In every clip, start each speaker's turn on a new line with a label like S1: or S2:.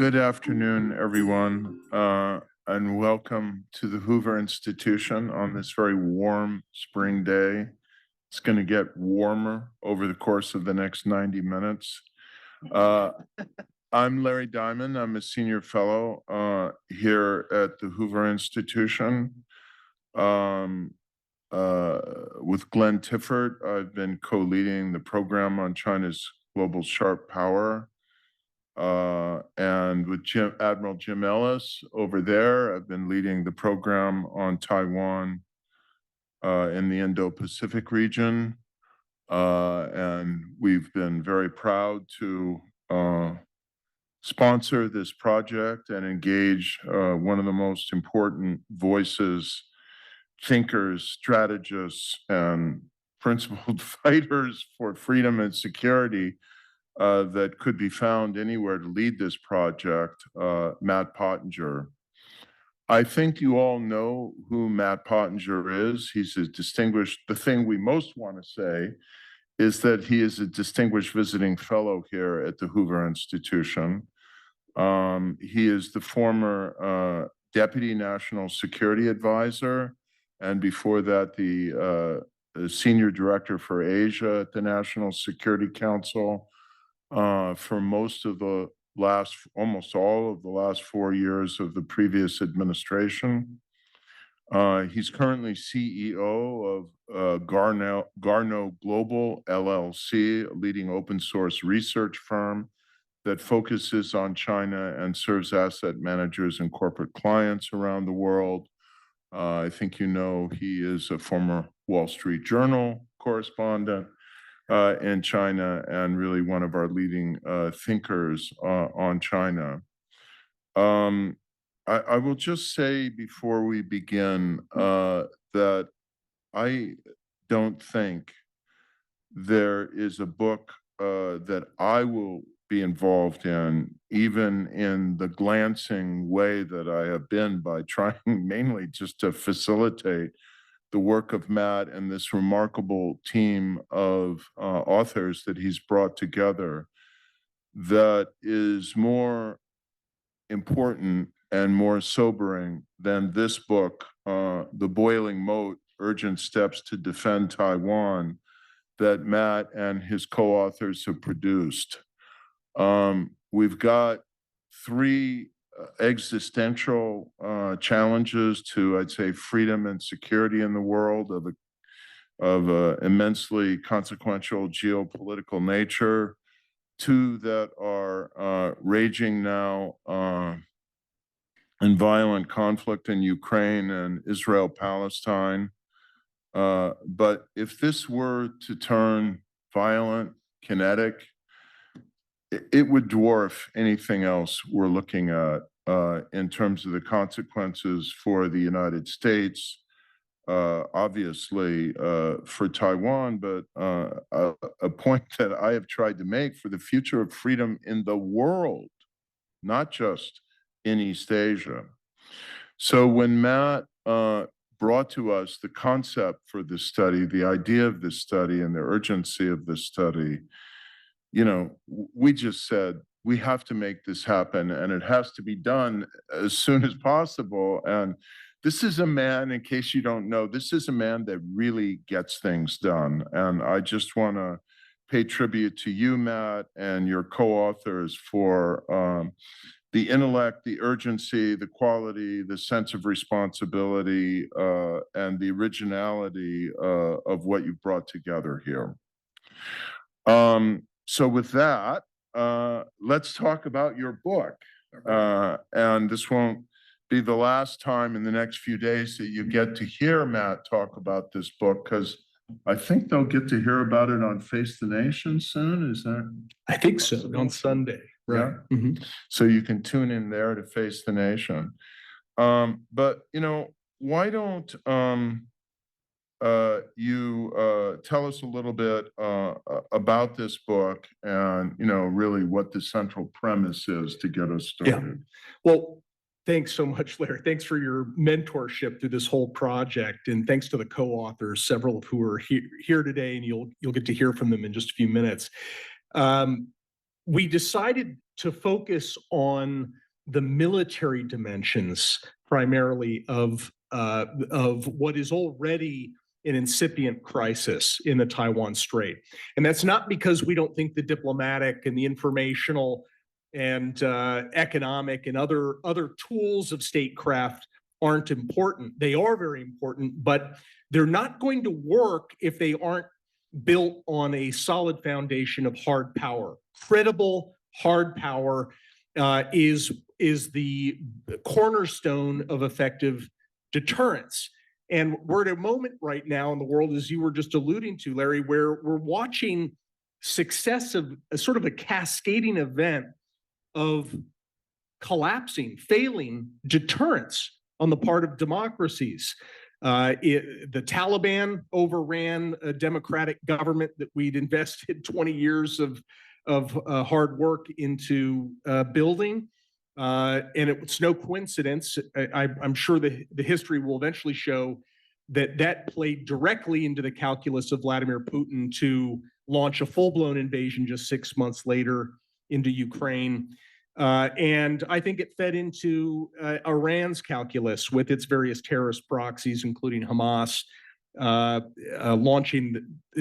S1: Good afternoon, everyone, and welcome to the Hoover Institution on this very warm spring day. It's going to get warmer over the course of the next 90 minutes. I'm Larry Diamond. I'm a senior fellow here at the Hoover Institution. With Glenn Tiffert, I've been co-leading the program on China's global sharp power. And with Admiral Jim Ellis over there, I've been leading the program on Taiwan in the Indo-Pacific region. And we've been very proud to sponsor this project and engage one of the most important voices, thinkers, strategists, and principled fighters for freedom and security that could be found anywhere to lead this project, Matt Pottinger. I think you all know who Matt Pottinger is. He's a distinguished, the thing we most want to say is that he is a distinguished visiting fellow here at the Hoover Institution. He is the former Deputy National Security Advisor, and before that, the Senior Director for Asia at the National Security Council. For most of the almost all of the last 4 years of the previous administration. He's currently CEO of Garno Global LLC, a leading open source research firm that focuses on China and serves asset managers and corporate clients around the world. I think you know he is a former Wall Street Journal correspondent in China and really one of our leading thinkers on China. I will just say before we begin that I don't think there is a book that I will be involved in, even in the glancing way that I have been by trying mainly just to facilitate the work of Matt and this remarkable team of authors that he's brought together, that is more important and more sobering than this book, The Boiling Moat, Urgent Steps to Defend Taiwan, that Matt and his co-authors have produced. We've got three existential challenges to, I'd say, freedom and security in the world of immensely consequential geopolitical nature. Two that are raging now in violent conflict in Ukraine and Israel-Palestine. But if this were to turn violent, kinetic, it would dwarf anything else we're looking at in terms of the consequences for the United States, obviously for Taiwan, but a point that I have tried to make for the future of freedom in the world, not just in East Asia. So when Matt brought to us the concept for this study, the idea of this study and the urgency of this study, you know, we just said, we have to make this happen and it has to be done as soon as possible. And this is a man, in case you don't know, this is a man that really gets things done. And I just want to pay tribute to you, Matt, and your co-authors for the intellect, the urgency, the quality, the sense of responsibility, and the originality of what you've brought together here. So with that, let's talk about your book. And this won't be the last time in the next few days that you get to hear Matt talk about this book, because I think they'll get to hear about it on Face the Nation soon. Is that?
S2: I think so, on Sunday. Right.
S1: Yeah. Mm-hmm. So you can tune in there to Face the Nation. But, you know, why don't you tell us a little bit about this book and, you know, really what the central premise is to get us started.
S2: Yeah. Well, thanks so much, Larry. Thanks for your mentorship through this whole project, and thanks to the co-authors, several of who are here today, and you'll get to hear from them in just a few minutes. we decided to focus on the military dimensions primarily of what is already an incipient crisis in the Taiwan Strait. And that's not because we don't think the diplomatic and the informational and economic and other tools of statecraft aren't important. They are very important, but they're not going to work if they aren't built on a solid foundation of hard power. Credible hard power is the cornerstone of effective deterrence. And we're at a moment right now in the world, as you were just alluding to, Larry, where we're watching successive, sort of a cascading event of collapsing, failing deterrence on the part of democracies. The Taliban overran a democratic government that we'd invested 20 years of hard work into building. And it's no coincidence. I'm sure the history will eventually show that played directly into the calculus of Vladimir Putin to launch a full-blown invasion just 6 months later into Ukraine. And I think it fed into Iran's calculus with its various terrorist proxies, including Hamas,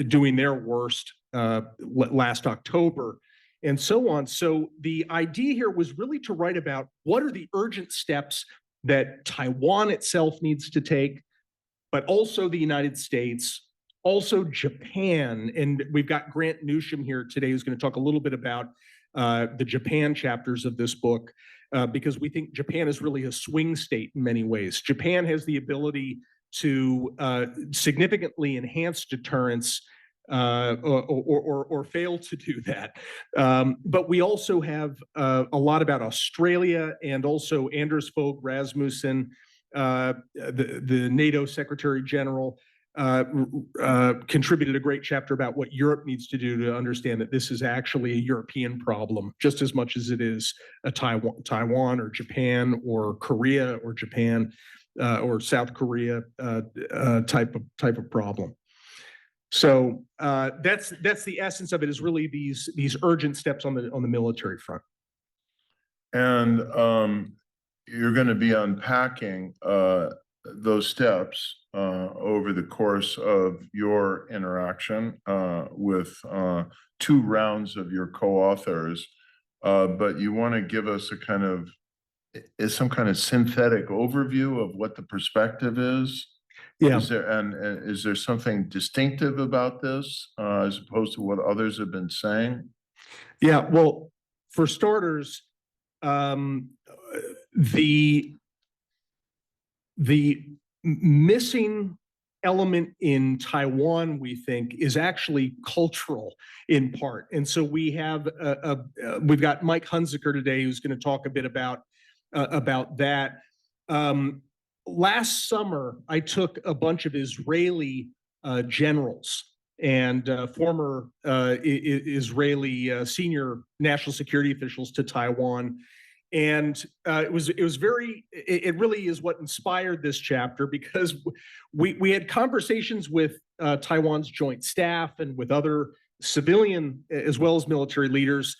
S2: doing their worst last October, and so on. So the idea here was really to write about what are the urgent steps that Taiwan itself needs to take, but also the United States, also Japan. And we've got Grant Newsham here today who's going to talk a little bit about the Japan chapters of this book, because we think Japan is really a swing state in many ways. Japan has the ability to significantly enhance deterrence or fail to do that. But we also have a lot about Australia, and also Anders Fogh Rasmussen, the NATO Secretary General, contributed a great chapter about what Europe needs to do to understand that this is actually a European problem, just as much as it is a Taiwan or Japan or Korea or Japan or South Korea type of problem. So that's the essence of it, is really these urgent steps on the military front.
S1: And you're going to be unpacking those steps over the course of your interaction with 2 rounds of your co-authors, but you want to give us some kind of synthetic overview of what the perspective is.
S2: Yeah.
S1: Is there something distinctive about this as opposed to what others have been saying?
S2: Yeah. Well, for starters, the missing element in Taiwan, we think, is actually cultural in part. And so we've got Mike Hunziker today, who's going to talk a bit about that. Last summer, I took a bunch of Israeli generals and former Israeli senior national security officials to Taiwan. And it really is what inspired this chapter, because we had conversations with Taiwan's joint staff and with other civilian as well as military leaders.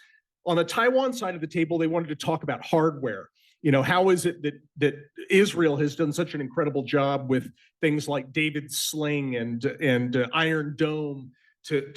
S2: On the Taiwan side of the table, they wanted to talk about hardware. You know, how is it that Israel has done such an incredible job with things like David's Sling and Iron Dome to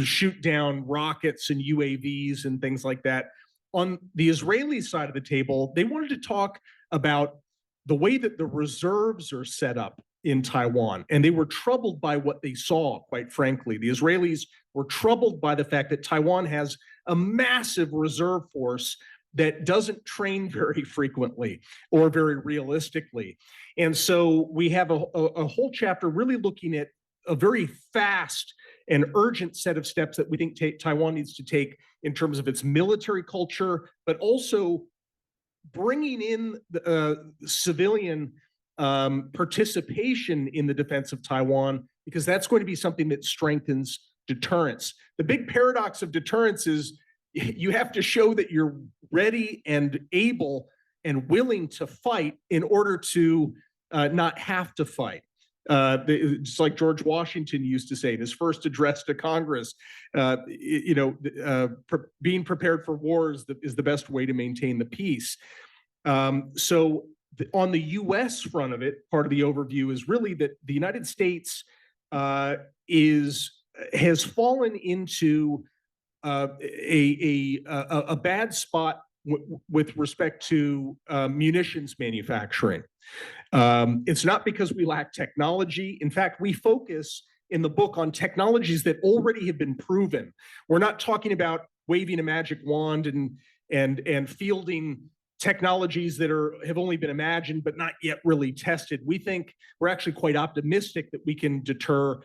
S2: shoot down rockets and UAVs and things like that. On the Israeli side of the table, they wanted to talk about the way that the reserves are set up in Taiwan. And they were troubled by what they saw, quite frankly. The Israelis were troubled by the fact that Taiwan has a massive reserve force that doesn't train very frequently or very realistically. And so we have a whole chapter really looking at a very fast and urgent set of steps that we think Taiwan needs to take in terms of its military culture, but also bringing in the civilian participation in the defense of Taiwan, because that's going to be something that strengthens deterrence. The big paradox of deterrence is you have to show that you're ready and able and willing to fight in order to not have to fight. Just like George Washington used to say in his first address to Congress, being prepared for war is the best way to maintain the peace. So on the U.S. front of it, part of the overview is really that the United States has fallen into a bad spot with respect to munitions manufacturing. It's not because we lack technology. In fact, we focus in the book on technologies that already have been proven. We're not talking about waving a magic wand and fielding technologies that have only been imagined but not yet really tested. We think we're actually quite optimistic that we can deter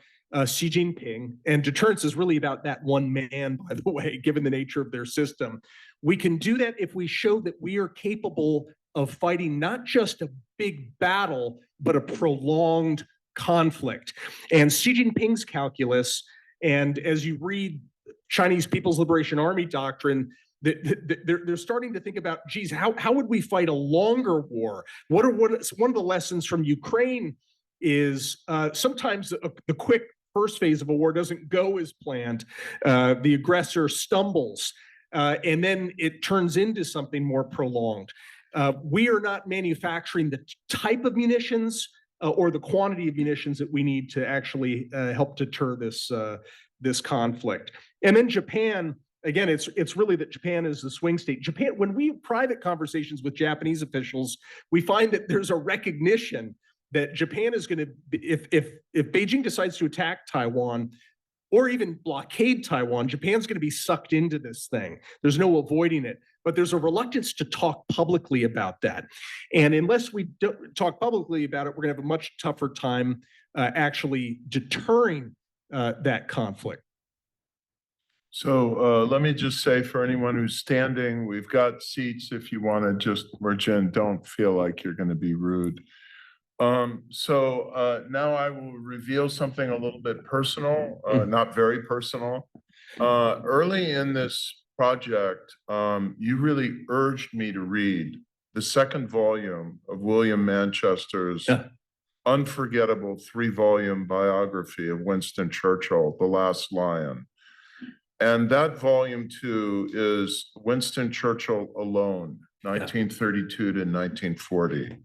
S2: Xi Jinping, and deterrence is really about that one man, by the way, given the nature of their system. We can do that if we show that we are capable of fighting not just a big battle, but a prolonged conflict. And Xi Jinping's calculus, and as you read Chinese People's Liberation Army doctrine, they're starting to think about, geez, how would we fight a longer war? One of the lessons from Ukraine is sometimes the quick first phase of a war doesn't go as planned. The aggressor stumbles, and then it turns into something more prolonged. We are not manufacturing the type of munitions or the quantity of munitions that we need to actually help deter this conflict. And then Japan, again, it's really that Japan is the swing state. Japan, when we have private conversations with Japanese officials, we find that there's a recognition that Japan is going to, if Beijing decides to attack Taiwan or even blockade Taiwan, Japan's going to be sucked into this thing. There's no avoiding it. But there's a reluctance to talk publicly about that. And unless we don't talk publicly about it, we're going to have a much tougher time actually deterring that conflict.
S1: So let me just say, for anyone who's standing, we've got seats if you want to just merge in. Don't feel like you're going to be rude. Now I will reveal something a little bit personal, not very personal. Early in this project, you really urged me to read the second volume of William Manchester's unforgettable 3-volume biography of Winston Churchill, The Last Lion. And that volume 2 is Winston Churchill alone, 1932 to 1940.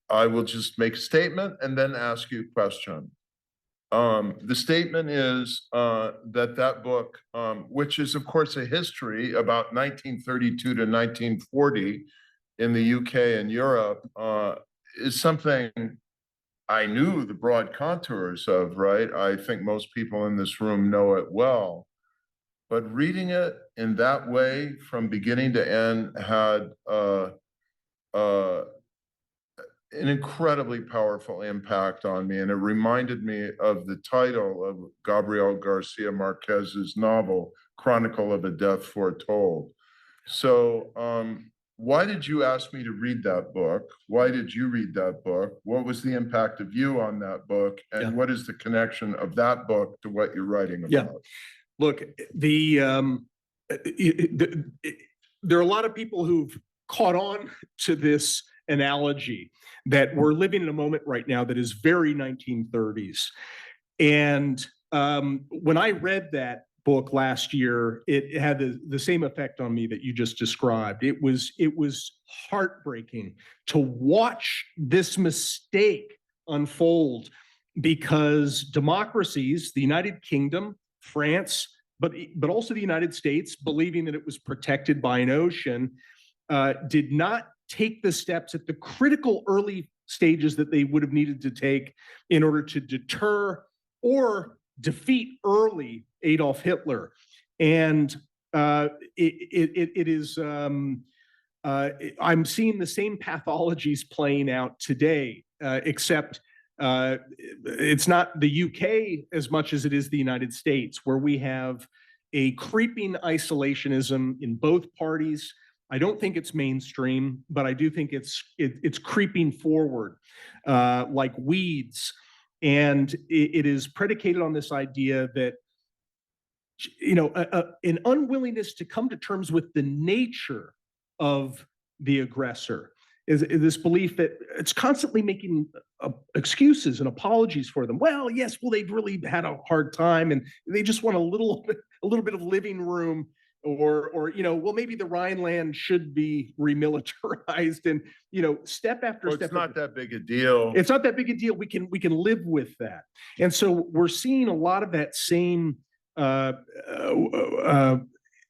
S1: I will just make a statement and then ask you a question. The statement is that book, which is, of course, a history about 1932 to 1940 in the UK and Europe, is something I knew the broad contours of, right? I think most people in this room know it well. But reading it in that way from beginning to end had an incredibly powerful impact on me. And it reminded me of the title of Gabriel Garcia Marquez's novel, Chronicle of a Death Foretold. So why did you ask me to read that book? Why did you read that book? What was the impact of you on that book? And what is the connection of that book to what you're writing about?
S2: Look, there are a lot of people who've caught on to this analogy that we're living in a moment right now that is very 1930s. And when I read that book last year, it had the same effect on me that you just described. It was heartbreaking to watch this mistake unfold, because democracies, the United Kingdom, France, but also the United States, believing that it was protected by an ocean, did not take the steps at the critical early stages that they would have needed to take in order to deter or defeat early Adolf Hitler. And it is, I'm seeing the same pathologies playing out today, except it's not the UK as much as it is the United States, where we have a creeping isolationism in both parties. I don't think it's mainstream, but I do think it's creeping forward like weeds. And it is predicated on this idea that, an unwillingness to come to terms with the nature of the aggressor. is this belief that it's constantly making excuses and apologies for them. Well, yes, well, they've really had a hard time and they just want a little bit of living room, or well, maybe the Rhineland should be remilitarized, and step after
S1: Well,
S2: step.
S1: it's not that big a deal.
S2: It's not that big a deal. We can live with that, and so we're seeing a lot of that same.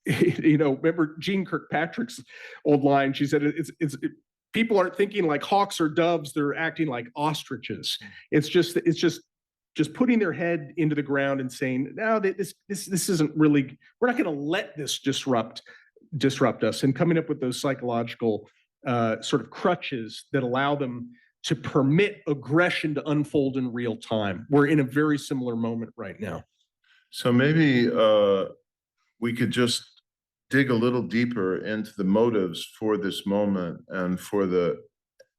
S2: Remember Jean Kirkpatrick's old line? She said, people aren't thinking like hawks or doves; they're acting like ostriches. It's just putting their head into the ground and saying, no, this isn't really. We're not going to let this disrupt us, and coming up with those psychological sort of crutches that allow them to permit aggression to unfold in real time. We're in a very similar moment right now.
S1: So maybe we could just dig a little deeper into the motives for this moment and for the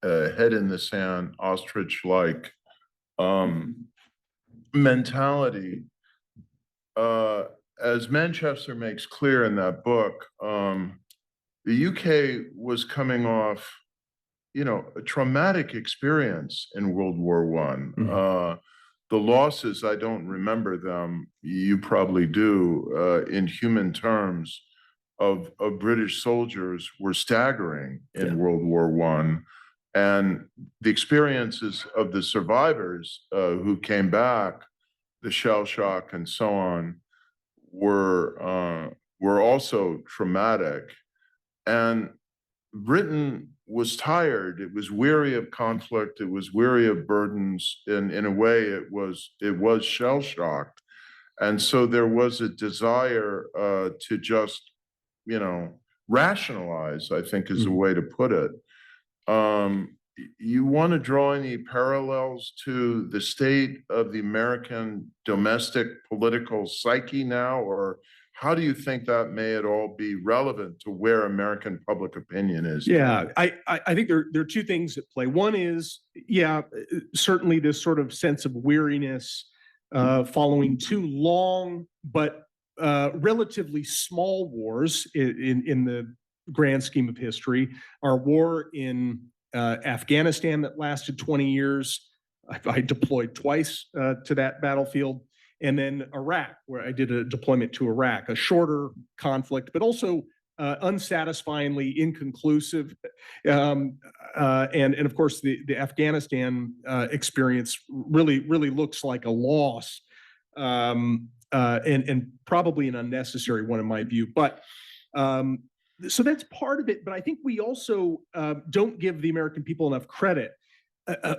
S1: head in the sand, ostrich-like mentality. As Manchester makes clear in that book, the UK was coming off, a traumatic experience in World War One.
S2: Mhm.
S1: The losses, I don't remember them, you probably do, in human terms of British soldiers were staggering in
S2: Yeah.
S1: World War One. And the experiences of the survivors who came back, the shell shock and so on, were also traumatic. And Britain was tired. It was weary of conflict. It was weary of burdens. In a way, it was shell shocked. And so there was a desire to just, rationalize, I think is a way to put it. You want to draw any parallels to the state of the American domestic political psyche now, or how do you think that may at all be relevant to where American public opinion is?
S2: Yeah, I think there are two things at play. One is, certainly this sort of sense of weariness following two long but relatively small wars in the grand scheme of history. Our war in Afghanistan that lasted 20 years. I deployed twice to that battlefield. And then Iraq, where I did a deployment to Iraq, a shorter conflict, but also unsatisfyingly inconclusive. And of course, the Afghanistan experience really looks like a loss, and probably an unnecessary one in my view. But so that's part of it. But I think we also don't give the American people enough credit.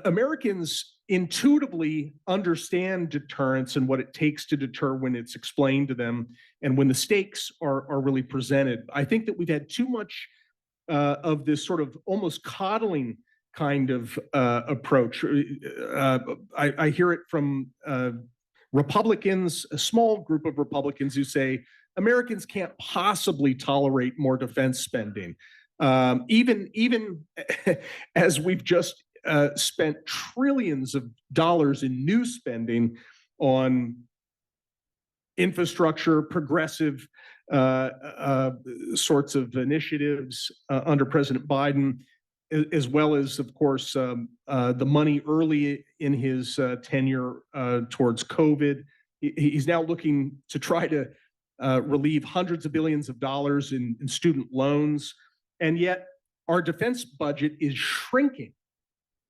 S2: Americans intuitively understand deterrence and what it takes to deter when it's explained to them and when the stakes are really presented. I think that we've had too much of this sort of almost coddling kind of approach. I hear it from Republicans, a small group of Republicans who say Americans can't possibly tolerate more defense spending. Even as we've just spent trillions of dollars in new spending on infrastructure, progressive sorts of initiatives under President Biden, as well as, of course, the money early in his tenure towards COVID. He's now looking to try to relieve hundreds of billions of dollars in student loans, and yet our defense budget is shrinking.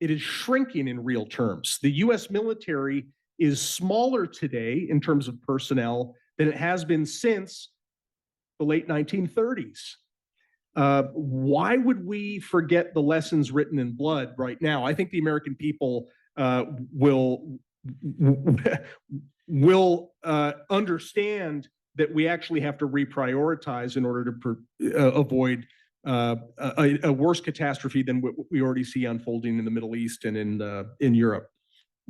S2: It is shrinking in real terms. The U.S. military is smaller today in terms of personnel than it has been since the late 1930s. Why would we forget the lessons written in blood right now? I think the American people will understand that we actually have to reprioritize in order to avoid a worse catastrophe than what we already see unfolding in the Middle East and in Europe.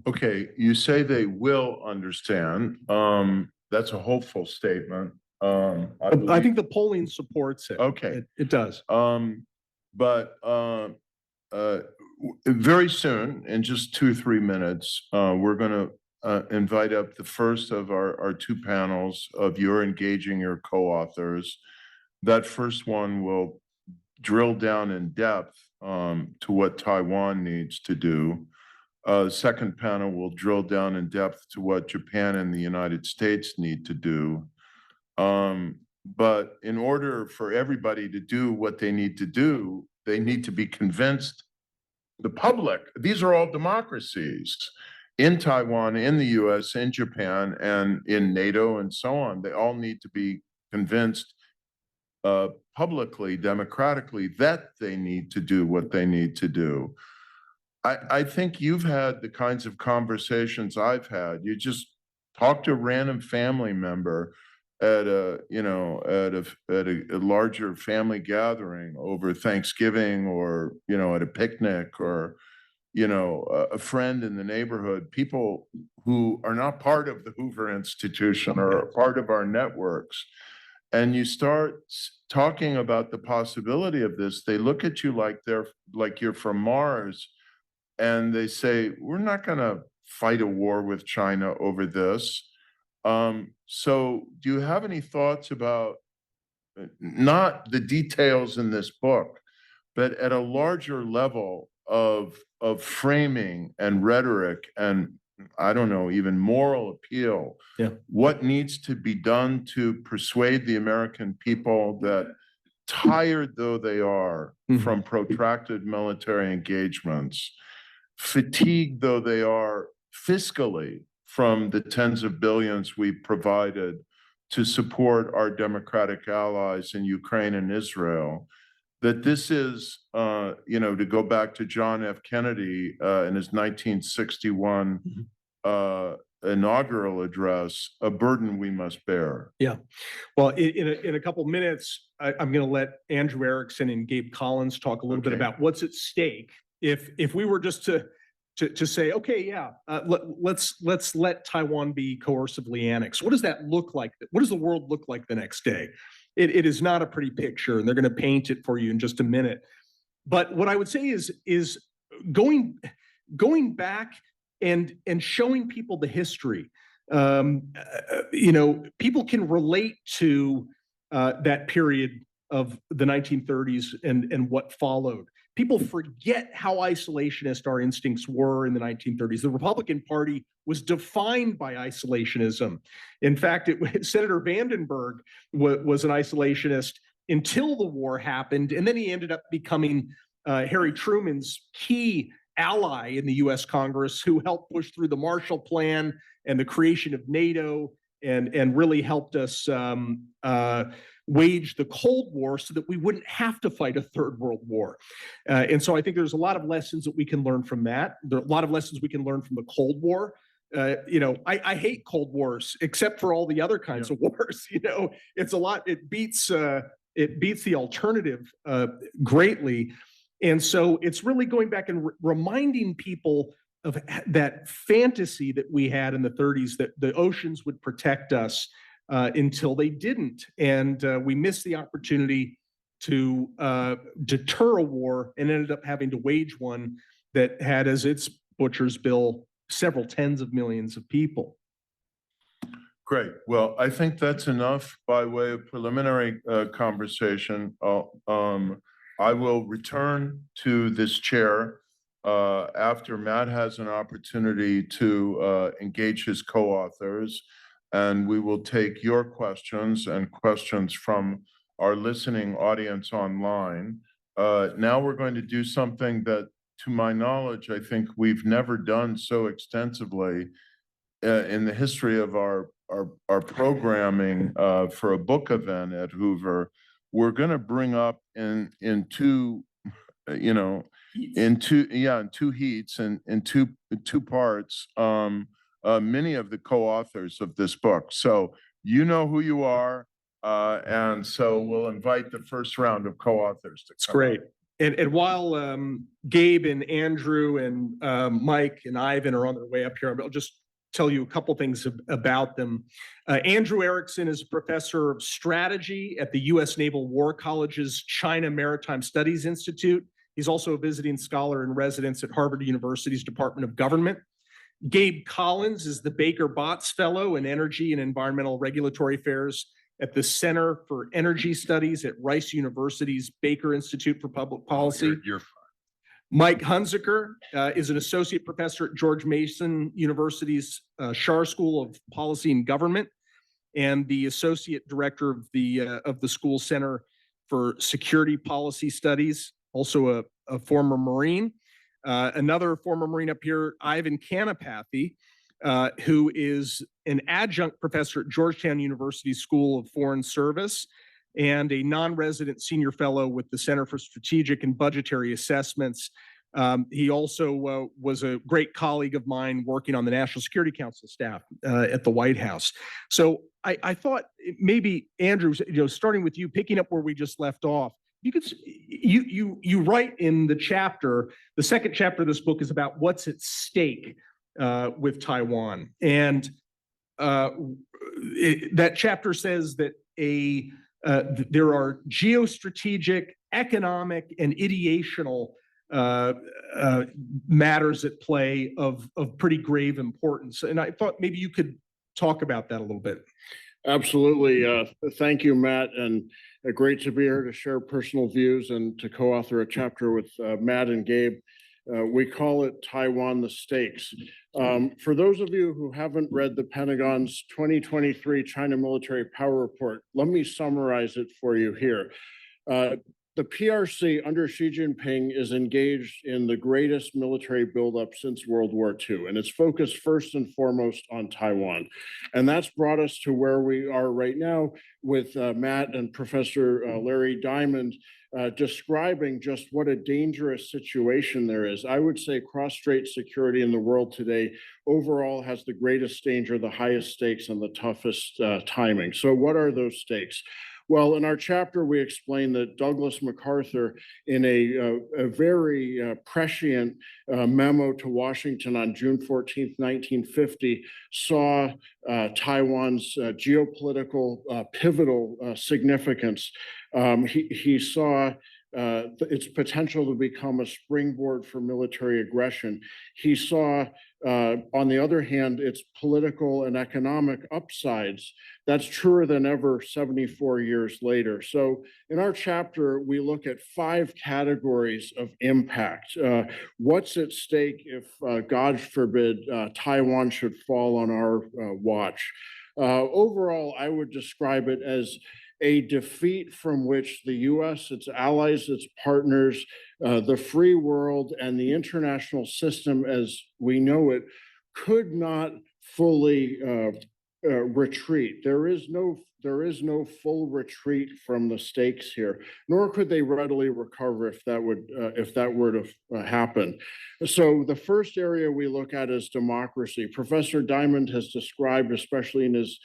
S1: Okay, you say they will understand. That's a hopeful statement.
S2: I think the polling supports it.
S1: Okay,
S2: it does.
S1: But very soon, in just 2-3 minutes, we're going to invite up the first of our two panels of your engaging your co-authors. That first one will drill down in depth to what Taiwan needs to do. The second panel will drill down in depth to what Japan and the United States need to do. But in order for everybody to do what they need to do, they need to be convinced, the public, these are all democracies in Taiwan, in the US, in Japan, and in NATO, and so on. They all need to be convinced publicly, democratically, that they need to do what they need to do. I think you've had the kinds of conversations I've had. You just talk to a random family member at a, you know, at a larger family gathering over Thanksgiving, or, you know, at a picnic, or, you know, a friend in the neighborhood, people who are not part of the Hoover Institution or a part of our networks. And you start talking about the possibility of this, they look at you like you're from Mars, and they say, we're not going to fight a war with China over this. So do you have any thoughts about not the details in this book, but at a larger level of framing and rhetoric and, I don't know, even moral appeal?
S2: Yeah.
S1: What needs to be done to persuade the American people that, tired though they are from protracted military engagements, fatigued though they are fiscally from the tens of billions we provided to support our democratic allies in Ukraine and Israel, that this is, you know, to go back to John F. Kennedy in his 1961 inaugural address, a burden we must bear.
S2: Yeah. Well, in a couple minutes, I'm going to let Andrew Erickson and Gabe Collins talk a little bit about what's at stake. If we were just to say, okay, yeah, let's let Taiwan be coercively annexed. What does that look like? What does the world look like the next day? It is not a pretty picture, and they're going to paint it for you in just a minute. But what I would say is going back and showing people the history. You know, people can relate to that period of the 1930s and what followed. People forget how isolationist our instincts were in the 1930s. The Republican Party was defined by isolationism. In fact, Senator Vandenberg was an isolationist until the war happened, and then he ended up becoming Harry Truman's key ally in the US Congress, who helped push through the Marshall Plan and the creation of NATO, and really helped us wage the Cold War so that we wouldn't have to fight a third world war. And so I think there's a lot of lessons that we can learn from that. There are a lot of lessons we can learn from the Cold War. You know, I hate Cold Wars, except for all the other kinds of wars. You know, it's a lot. It beats the alternative greatly. And so it's really going back and reminding people of that fantasy that we had in the 30s, that the oceans would protect us until they didn't. And we missed the opportunity to deter a war and ended up having to wage one that had as its butcher's bill several tens of millions of people.
S1: Great. Well, I think that's enough by way of preliminary conversation. I will return to this chair after Matt has an opportunity to engage his co-authors, and we will take your questions and questions from our listening audience online. Now we're going to do something that, to my knowledge, I think we've never done so extensively in the history of our programming for a book event at Hoover. We're going to bring up in two, you know, in two heats and in two parts, many of the co-authors of this book. So you know who you are, and so we'll invite the first round of co-authors to come.
S2: It's great. And while Gabe and Andrew and Mike and Ivan are on their way up here, I'll just tell you a couple things about them. Andrew Erickson is a professor of strategy at the U.S. Naval War College's China Maritime Studies Institute. He's also a visiting scholar in residence at Harvard University's Department of Government. Gabe Collins is the Baker Botts Fellow in Energy and Environmental Regulatory Affairs at the Center for Energy Studies at Rice University's Baker Institute for Public Policy.
S1: You're fine.
S2: Mike Hunziker is an associate professor at George Mason University's Schar School of Policy and Government, and the associate director of the school Center for Security Policy Studies, also a former Marine. Another former Marine up here, Ivan Kanapathy, who is an adjunct professor at Georgetown University School of Foreign Service and a non-resident senior fellow with the Center for Strategic and Budgetary Assessments. He also was a great colleague of mine working on the National Security Council staff at the White House. So I thought maybe, Andrew, starting with you, picking up where we just left off, you write in the chapter, the second chapter of this book is about what's at stake with Taiwan. And that chapter says that there are geostrategic, economic, and ideational matters at play of pretty grave importance. And I thought maybe you could talk about that a little bit.
S3: Absolutely. Thank you, Matt, and great to be here to share personal views and to co-author a chapter with Matt and Gabe. We call it Taiwan the Stakes. For those of you who haven't read the Pentagon's 2023 China Military Power Report, let me summarize it for you here. The PRC under Xi Jinping is engaged in the greatest military buildup since World War II, and it's focused first and foremost on Taiwan. And that's brought us to where we are right now with Matt and Professor Larry Diamond describing just what a dangerous situation there is. I would say cross-strait security in the world today overall has the greatest danger, the highest stakes, and the toughest timing. So what are those stakes? Well, in our chapter, we explain that Douglas MacArthur, in a very prescient memo to Washington on June 14th, 1950, saw Taiwan's geopolitical pivotal significance. He saw its potential to become a springboard for military aggression. He saw, on the other hand, its political and economic upsides. That's truer than ever 74 years later. So in our chapter, we look at 5 categories of impact. What's at stake if, God forbid, Taiwan should fall on our watch? Overall, I would describe it as a defeat from which the U.S., its allies, its partners, the free world, and the international system as we know it could not fully retreat. There is no full retreat from the stakes here, nor could they readily recover if that were to happen. So the first area we look at is democracy. Professor Diamond has described, especially in his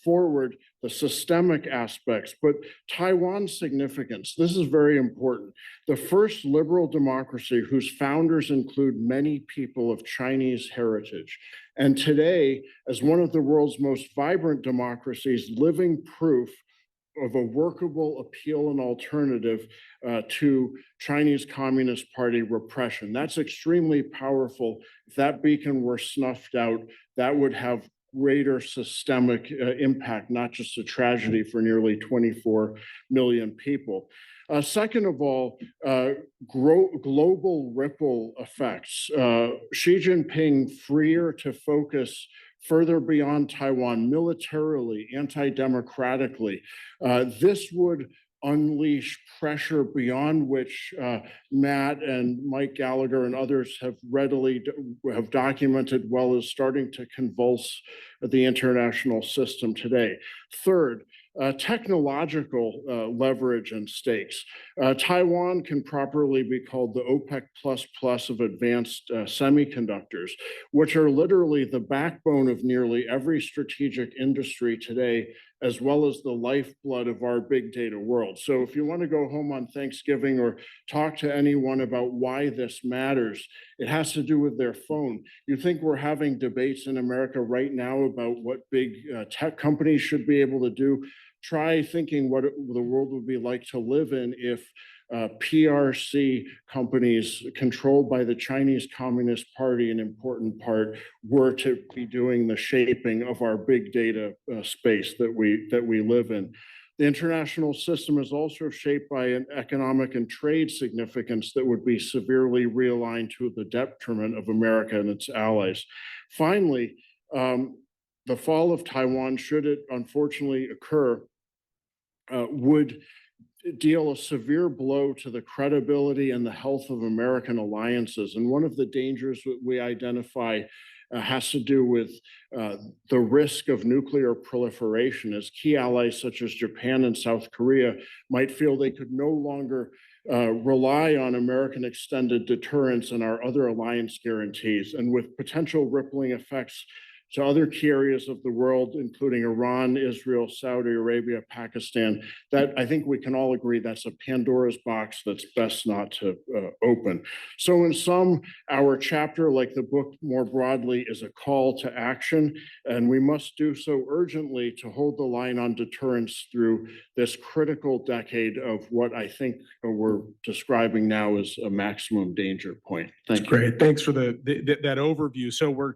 S3: forward, the systemic aspects, but Taiwan's significance. This is very important. The first liberal democracy whose founders include many people of Chinese heritage. And today, as one of the world's most vibrant democracies, living proof of a workable appeal and alternative to Chinese Communist Party repression. That's extremely powerful. If that beacon were snuffed out, that would have greater systemic impact, not just a tragedy for nearly 24 million people. Second of all, global ripple effects. Xi Jinping freer to focus further beyond Taiwan militarily, anti-democratically. This would unleash pressure beyond which Matt and Mike Gallagher and others have documented well as starting to convulse the international system today. Third, technological leverage and stakes. Taiwan can properly be called the OPEC++ of advanced semiconductors, which are literally the backbone of nearly every strategic industry today, as well as the lifeblood of our big data world. So if you want to go home on Thanksgiving or talk to anyone about why this matters, it has to do with their phone. You think we're having debates in America right now about what big tech companies should be able to do? Try thinking what the world would be like to live in if PRC companies controlled by the Chinese Communist Party, in important part, were to be doing the shaping of our big data space that we live in. The international system is also shaped by an economic and trade significance that would be severely realigned to the detriment of America and its allies. Finally, the fall of Taiwan, should it unfortunately occur, would deal a severe blow to the credibility and the health of American alliances. And one of the dangers that we identify has to do with the risk of nuclear proliferation, as key allies such as Japan and South Korea might feel they could no longer rely on American extended deterrence and our other alliance guarantees, and with potential rippling effects to other key areas of the world, including Iran, Israel, Saudi Arabia, Pakistan, that I think we can all agree that's a Pandora's box that's best not to open. So in sum, our chapter, like the book more broadly, is a call to action, and we must do so urgently to hold the line on deterrence through this critical decade of what I think we're describing now as a maximum danger point. Thank you.
S2: Great. Thanks for that overview. So we're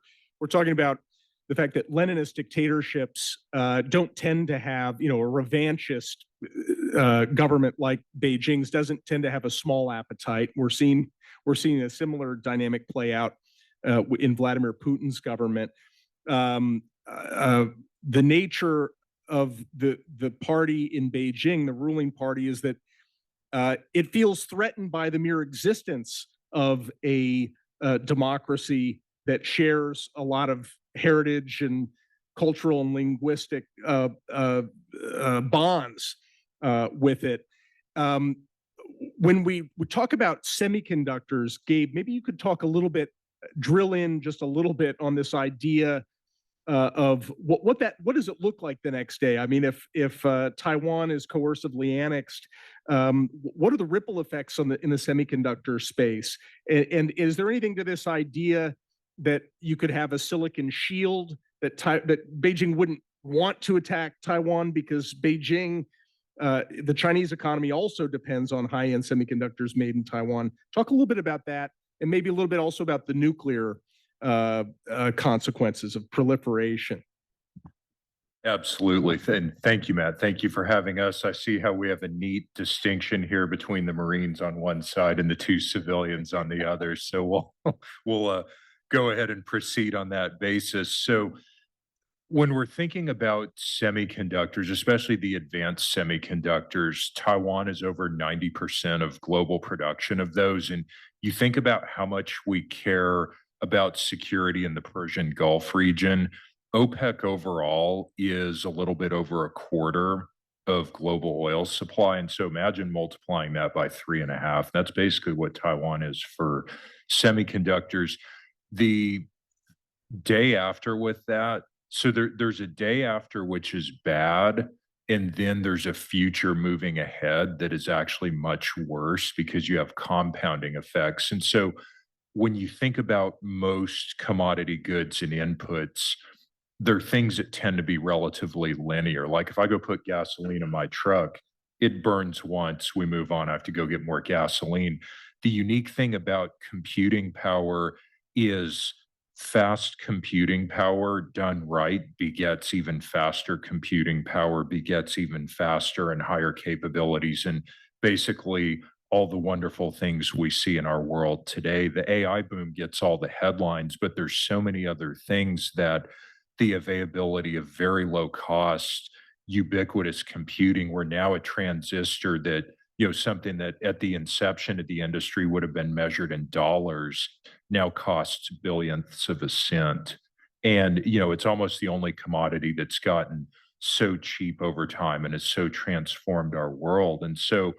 S2: talking about the fact that Leninist dictatorships don't tend to have, a revanchist government like Beijing's doesn't tend to have a small appetite. We're seeing a similar dynamic play out in Vladimir Putin's government. The nature of the party in Beijing, the ruling party, is that it feels threatened by the mere existence of a democracy that shares a lot of heritage and cultural and linguistic bonds with it. When we talk about semiconductors, Gabe, maybe you could talk a little bit, drill in just a little bit on this idea of what does it look like the next day? I mean, if Taiwan is coercively annexed, what are the ripple effects in the semiconductor space? And is there anything to this idea that you could have a silicon shield, that Beijing wouldn't want to attack Taiwan because Beijing, the Chinese economy also depends on high-end semiconductors made in Taiwan? Talk a little bit about that, and maybe a little bit also about the nuclear consequences of proliferation.
S4: Absolutely. And thank you, Matt. Thank you for having us. I see how we have a neat distinction here between the Marines on one side and the two civilians on the other. So we'll go ahead and proceed on that basis. So when we're thinking about semiconductors, especially the advanced semiconductors, Taiwan is over 90% of global production of those. And you think about how much we care about security in the Persian Gulf region. OPEC overall is a little bit over a quarter of global oil supply. And so imagine multiplying that by 3.5. That's basically what Taiwan is for semiconductors. The day after with that, so there's a day after which is bad, and then there's a future moving ahead that is actually much worse because you have compounding effects. And so when you think about most commodity goods and inputs, they're things that tend to be relatively linear. Like if I go put gasoline in my truck, it burns once, we move on, I have to go get more gasoline. The unique thing about computing power is fast computing power done right begets even faster computing power, begets even faster and higher capabilities. And basically all the wonderful things we see in our world today. The AI boom gets all the headlines, but there's so many other things that the availability of very low cost, ubiquitous computing, we're now a transistor that, something that at the inception of the industry would have been measured in dollars now costs billionths of a cent. And, it's almost the only commodity that's gotten so cheap over time and has so transformed our world. And so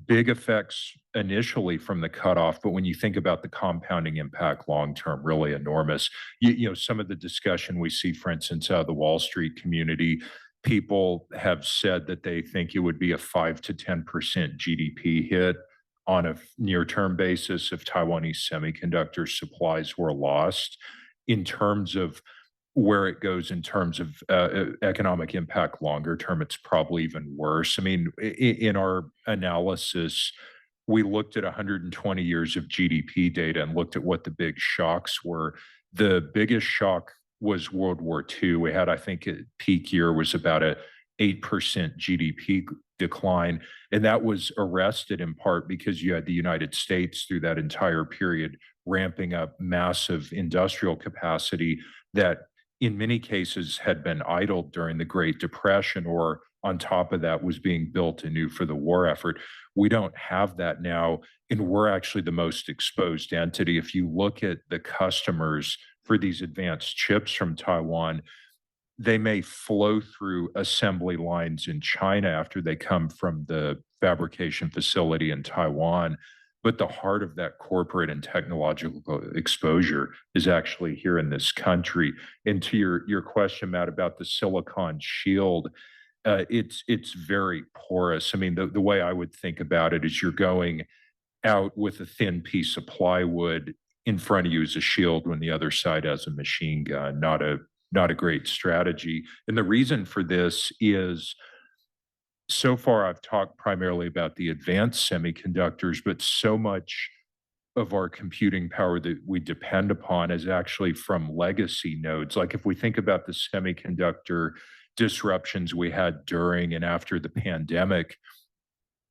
S4: big effects initially from the cutoff, but when you think about the compounding impact long-term, really enormous. Some of the discussion we see, for instance, out of the Wall Street community, people have said that they think it would be a 5 to 10% GDP hit on a near-term basis if Taiwanese semiconductor supplies were lost. In terms of where it goes in terms of economic impact longer term, it's probably even worse. I mean, in our analysis, we looked at 120 years of GDP data and looked at what the big shocks were. The biggest shock was World War II. We had, I think, a peak year was about a 8% GDP decline. And that was arrested in part because you had the United States through that entire period ramping up massive industrial capacity that in many cases had been idled during the Great Depression, or on top of that was being built anew for the war effort. We don't have that now, and we're actually the most exposed entity. If you look at the customers for these advanced chips from Taiwan, they may flow through assembly lines in China after they come from the fabrication facility in Taiwan. But the heart of that corporate and technological exposure is actually here in this country. And to your question, Matt, about the silicon shield, it's very porous. I mean, the way I would think about it is you're going out with a thin piece of plywood. In front of you is a shield when the other side has a machine gun. Not a great strategy. And the reason for this is, so far I've talked primarily about the advanced semiconductors, but so much of our computing power that we depend upon is actually from legacy nodes. Like if we think about the semiconductor disruptions we had during and after the pandemic,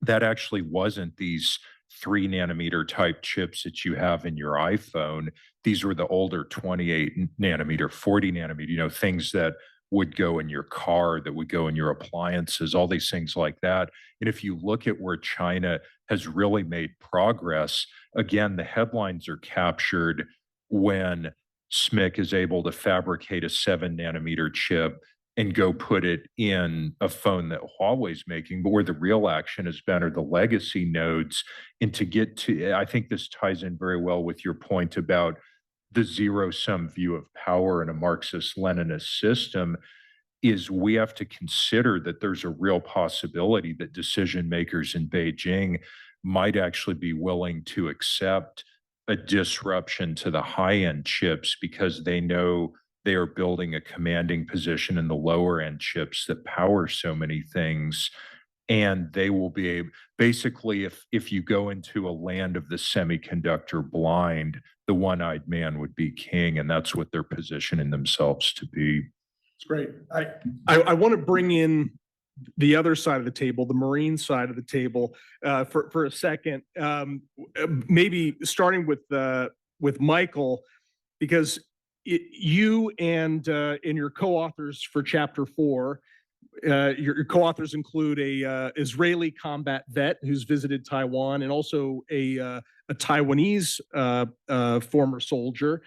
S4: that actually wasn't these 3 nanometer type chips that you have in your iPhone. These were the older 28 nanometer, 40 nanometer, things that would go in your car, that would go in your appliances, all these things like that. And if you look at where China has really made progress, again, the headlines are captured when SMIC is able to fabricate a 7 nanometer chip and go put it in a phone that Huawei's making. But where the real action has been are the legacy nodes. And to get to, I think this ties in very well with your point about the zero-sum view of power in a Marxist-Leninist system, is we have to consider that there's a real possibility that decision makers in Beijing might actually be willing to accept a disruption to the high-end chips because they know they are building a commanding position in the lower end chips that power so many things. And they will be able, basically, if you go into a land of the semiconductor blind, the one-eyed man would be king, and that's what they're positioning themselves to be.
S2: It's great. I want to bring in the other side of the table, the Marine side of the table, for a second. Maybe starting with Michael, because you and your co-authors for Chapter 4, your co-authors include a Israeli combat vet who's visited Taiwan, and also a Taiwanese former soldier.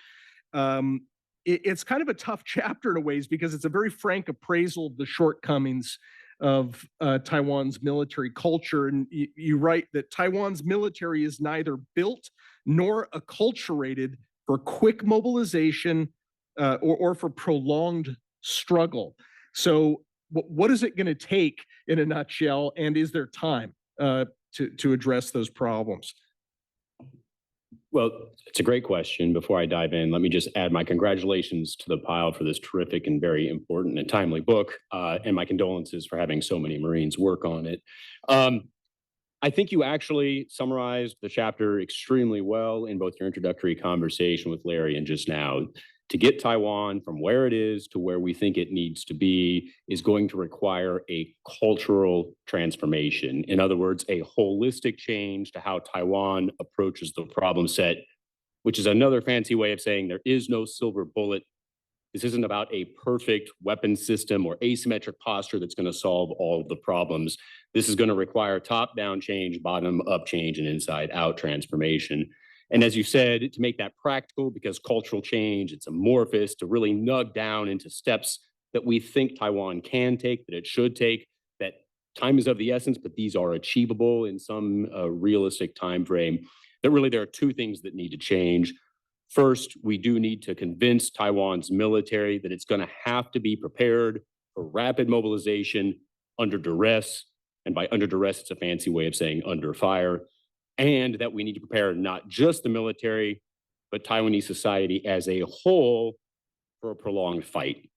S2: It's kind of a tough chapter in a ways because it's a very frank appraisal of the shortcomings of Taiwan's military culture. And you write that Taiwan's military is neither built nor acculturated for quick mobilization or for prolonged struggle. So what is it going to take in a nutshell, and is there time to address those problems?
S5: Well, it's a great question. Before I dive in, let me just add my congratulations to the pile for this terrific and very important and timely book, and my condolences for having so many Marines work on it. I think you actually summarized the chapter extremely well in both your introductory conversation with Larry and just now. To get Taiwan from where it is to where we think it needs to be is going to require a cultural transformation. In other words, a holistic change to how Taiwan approaches the problem set, which is another fancy way of saying there is no silver bullet. This isn't about a perfect weapon system or asymmetric posture that's going to solve all of the problems. This is going to require top-down change, bottom-up change, and inside-out transformation. And as you said, to make that practical, because cultural change, it's amorphous, to really nug down into steps that we think Taiwan can take, that it should take, that time is of the essence, but these are achievable in some realistic time frame, that really there are two things that need to change. First, we do need to convince Taiwan's military that it's going to have to be prepared for rapid mobilization under duress. And by under duress, it's a fancy way of saying under fire. And that we need to prepare not just the military, but Taiwanese society as a whole for a prolonged fight.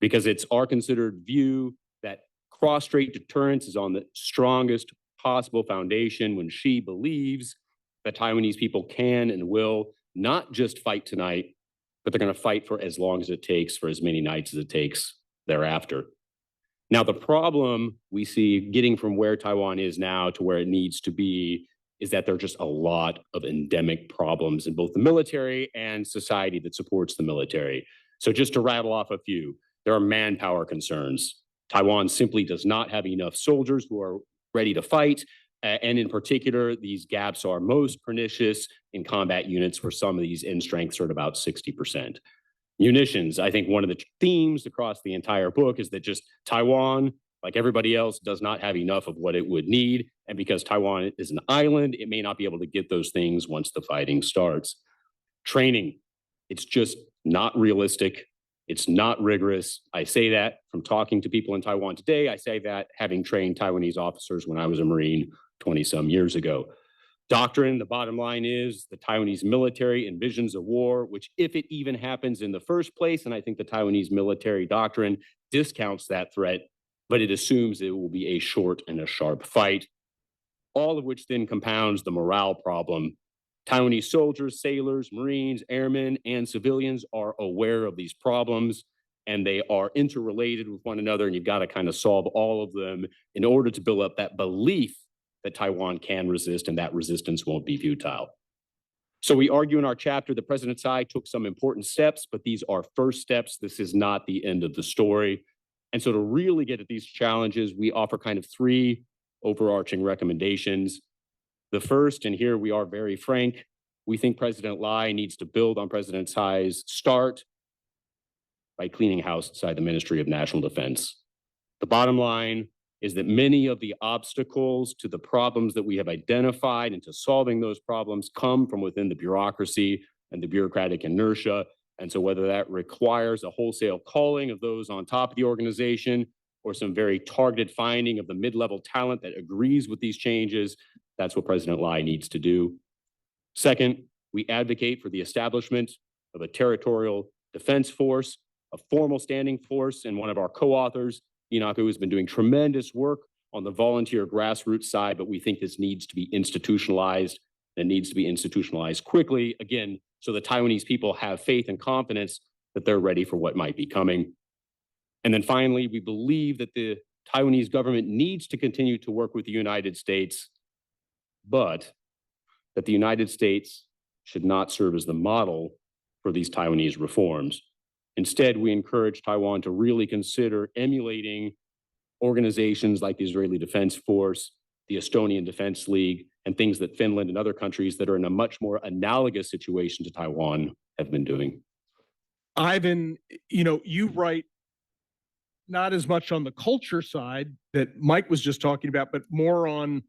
S5: Because it's our considered view that cross-strait deterrence is on the strongest possible foundation when Xi believes that Taiwanese people can and will not just fight tonight, but they're going to fight for as long as it takes, for as many nights as it takes thereafter. Now, the problem we see getting from where Taiwan is now to where it needs to be is that there are just a lot of endemic problems in both the military and society that supports the military. So just to rattle off a few, there are manpower concerns. Taiwan simply does not have enough soldiers who are ready to fight. And in particular, these gaps are most pernicious in combat units where some of these end strengths are at about 60%. Munitions, I think one of the themes across the entire book is that just Taiwan, like everybody else, does not have enough of what it would need. And because Taiwan is an island, it may not be able to get those things once the fighting starts. Training, it's just not realistic. It's not rigorous. I say that from talking to people in Taiwan today. I say that having trained Taiwanese officers when I was a Marine 20 some years ago. Doctrine, the bottom line is the Taiwanese military envisions a war, which if it even happens in the first place, and I think the Taiwanese military doctrine discounts that threat, but it assumes it will be a short and a sharp fight, all of which then compounds the morale problem. Taiwanese soldiers, sailors, Marines, airmen, and civilians are aware of these problems, and they are interrelated with one another, and you've got to kind of solve all of them in order to build up that belief that Taiwan can resist and that resistance won't be futile. So we argue in our chapter that President Tsai took some important steps, but these are first steps. This is not the end of the story. And so to really get at these challenges, we offer kind of three overarching recommendations. The first, and here we are very frank, we think President Lai needs to build on President Tsai's start by cleaning house inside the Ministry of National Defense. The bottom line is that many of the obstacles to the problems that we have identified and to solving those problems come from within the bureaucracy and the bureaucratic inertia. And so whether that requires a wholesale calling of those on top of the organization or some very targeted finding of the mid-level talent that agrees with these changes, that's what President Lai needs to do. Second, we advocate for the establishment of a territorial defense force, a formal standing force, and one of our co-authors, Inaku, has been doing tremendous work on the volunteer grassroots side, but we think this needs to be institutionalized. It needs to be institutionalized quickly, again, so the Taiwanese people have faith and confidence that they're ready for what might be coming. And then finally, we believe that the Taiwanese government needs to continue to work with the United States, but that the United States should not serve as the model for these Taiwanese reforms. Instead, we encourage Taiwan to really consider emulating organizations like the Israeli Defense Force, the Estonian Defense League, and things that Finland and other countries that are in a much more analogous situation to Taiwan have been doing.
S2: Ivan, you write not as much on the culture side that Mike was just talking about, but more on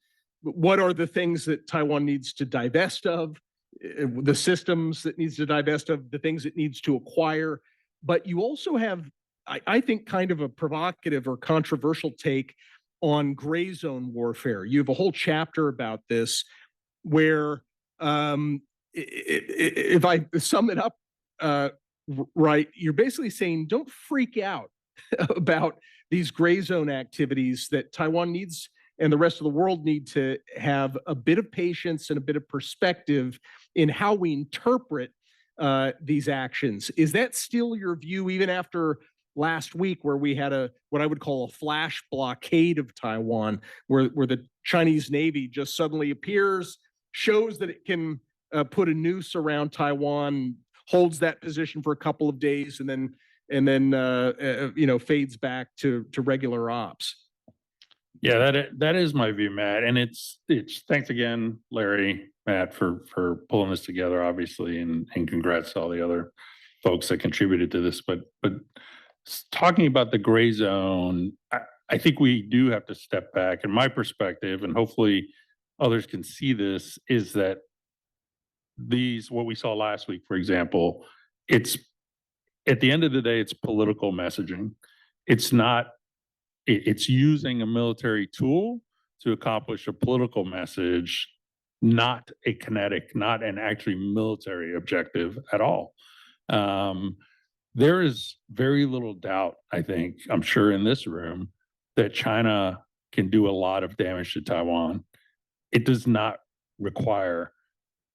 S2: what are the things that Taiwan needs to divest of, the systems that needs to divest of, the things it needs to acquire. But you also have, I think, kind of a provocative or controversial take on gray zone warfare. You have a whole chapter about this where, if I sum it up right, you're basically saying don't freak out about these gray zone activities, that Taiwan needs and the rest of the world need to have a bit of patience and a bit of perspective in how we interpret these actions. Is that still your view, even after last week, where we had what I would call a flash blockade of Taiwan, where the Chinese Navy just suddenly appears, shows that it can put a noose around Taiwan, holds that position for a couple of days, and then fades back to regular ops?
S6: Yeah, that is my view, Matt. And it's thanks again, Larry, Matt, for pulling this together, obviously, and congrats to all the other folks that contributed to this. But talking about the gray zone, I think we do have to step back. And my perspective, and hopefully others can see this, is that what we saw last week, for example, it's at the end of the day, it's political messaging. It's using a military tool to accomplish a political message, not a kinetic, not an actually military objective at all. There is very little doubt, I think, I'm sure in this room, that China can do a lot of damage to Taiwan. It does not require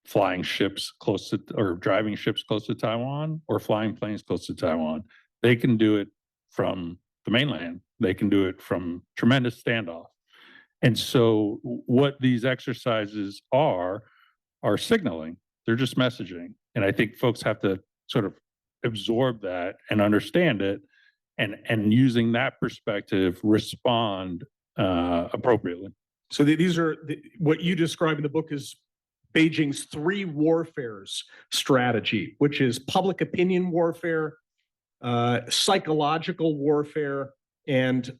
S6: flying ships close to, or driving ships close to Taiwan, or flying planes close to Taiwan. They can do it from the mainland. They can do it from tremendous standoff. And so what these exercises are signaling. They're just messaging. And I think folks have to sort of absorb that and understand it, and using that perspective, respond appropriately.
S2: So these are what you describe in the book is Beijing's three warfares strategy, which is public opinion warfare, psychological warfare, and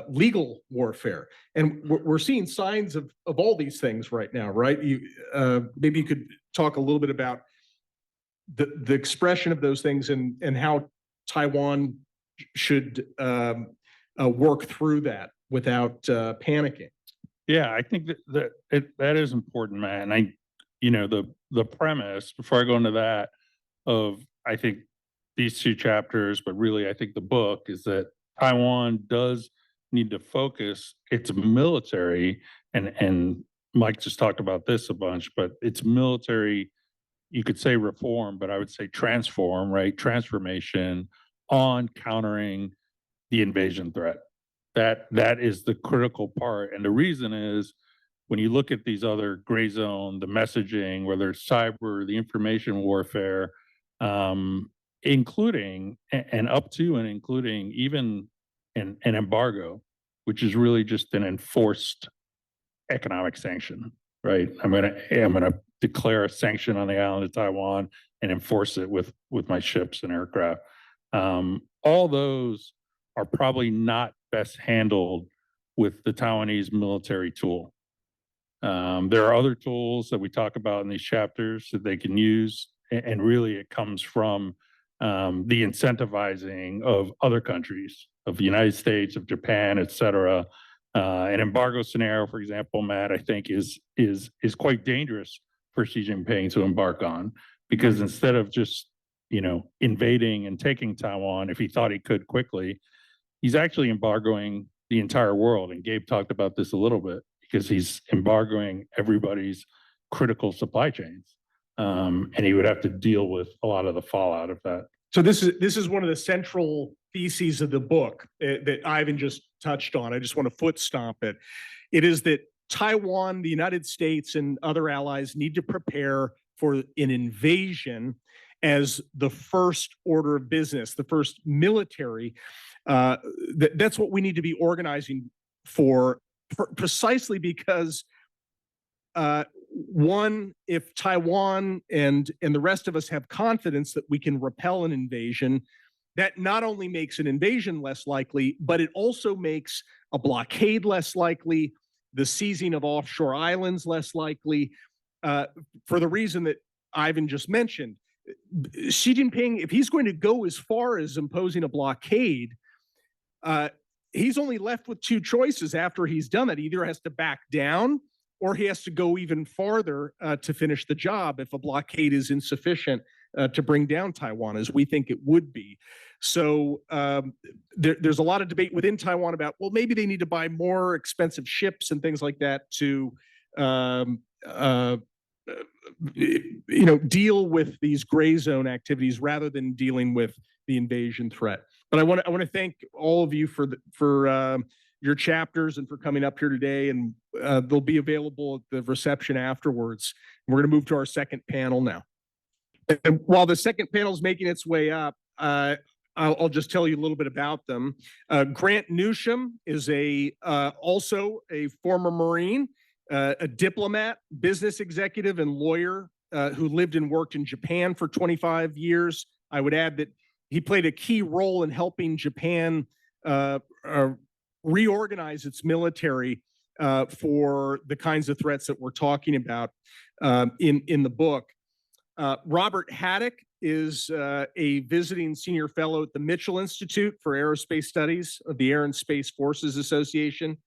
S2: legal warfare. And we're seeing signs of all these things right now, right? Maybe you could talk a little bit about the expression of those things and how Taiwan should work through that without panicking.
S6: Yeah, I think that is important, Matt. And the premise, before I go into that, of I think these two chapters, but really I think the book, is that Taiwan does need to focus its military, and Mike just talked about this a bunch, but its military, you could say reform, but I would say transform, right? Transformation on countering the invasion threat. That is the critical part. And the reason is, when you look at these other gray zone, the messaging, whether it's cyber, the information warfare, including and up to and including even an embargo, which is really just an enforced economic sanction, right? I'm gonna declare a sanction on the island of Taiwan and enforce it with my ships and aircraft. All those are probably not best handled with the Taiwanese military tool. There are other tools that we talk about in these chapters that they can use, and really it comes from the incentivizing of other countries, of the United States, of Japan, et cetera. An embargo scenario, for example, Matt, I think is quite dangerous for Xi Jinping to embark on, because instead of just invading and taking Taiwan, if he thought he could quickly, he's actually embargoing the entire world. And Gabe talked about this a little bit, because he's embargoing everybody's critical supply chains. And he would have to deal with a lot of the fallout of that.
S2: So this is one of the central theses of the book that Ivan just touched on. I just want to foot stomp it. It is that Taiwan, the United States, and other allies need to prepare for an invasion as the first order of business, the first military. That's what we need to be organizing for, precisely because one, if Taiwan and the rest of us have confidence that we can repel an invasion, that not only makes an invasion less likely, but it also makes a blockade less likely, the seizing of offshore islands less likely, for the reason that Ivan just mentioned. Xi Jinping, if he's going to go as far as imposing a blockade, he's only left with two choices after he's done that. He either has to back down, or he has to go even farther to finish the job if a blockade is insufficient to bring down Taiwan, as we think it would be. So there's a lot of debate within Taiwan about, well, maybe they need to buy more expensive ships and things like that to deal with these gray zone activities rather than dealing with the invasion threat. But I want to thank all of you for your chapters and for coming up here today, and they'll be available at the reception afterwards. We're going to move to our second panel now. And while the second panel is making its way up, I'll just tell you a little bit about them. Grant Newsham is also a former Marine, a diplomat, business executive, and lawyer who lived and worked in Japan for 25 years. I would add that he played a key role in helping Japan reorganize its military for the kinds of threats that we're talking about in the book. Robert Haddock is a visiting senior fellow at the Mitchell Institute for Aerospace Studies of the Air and Space Forces Association.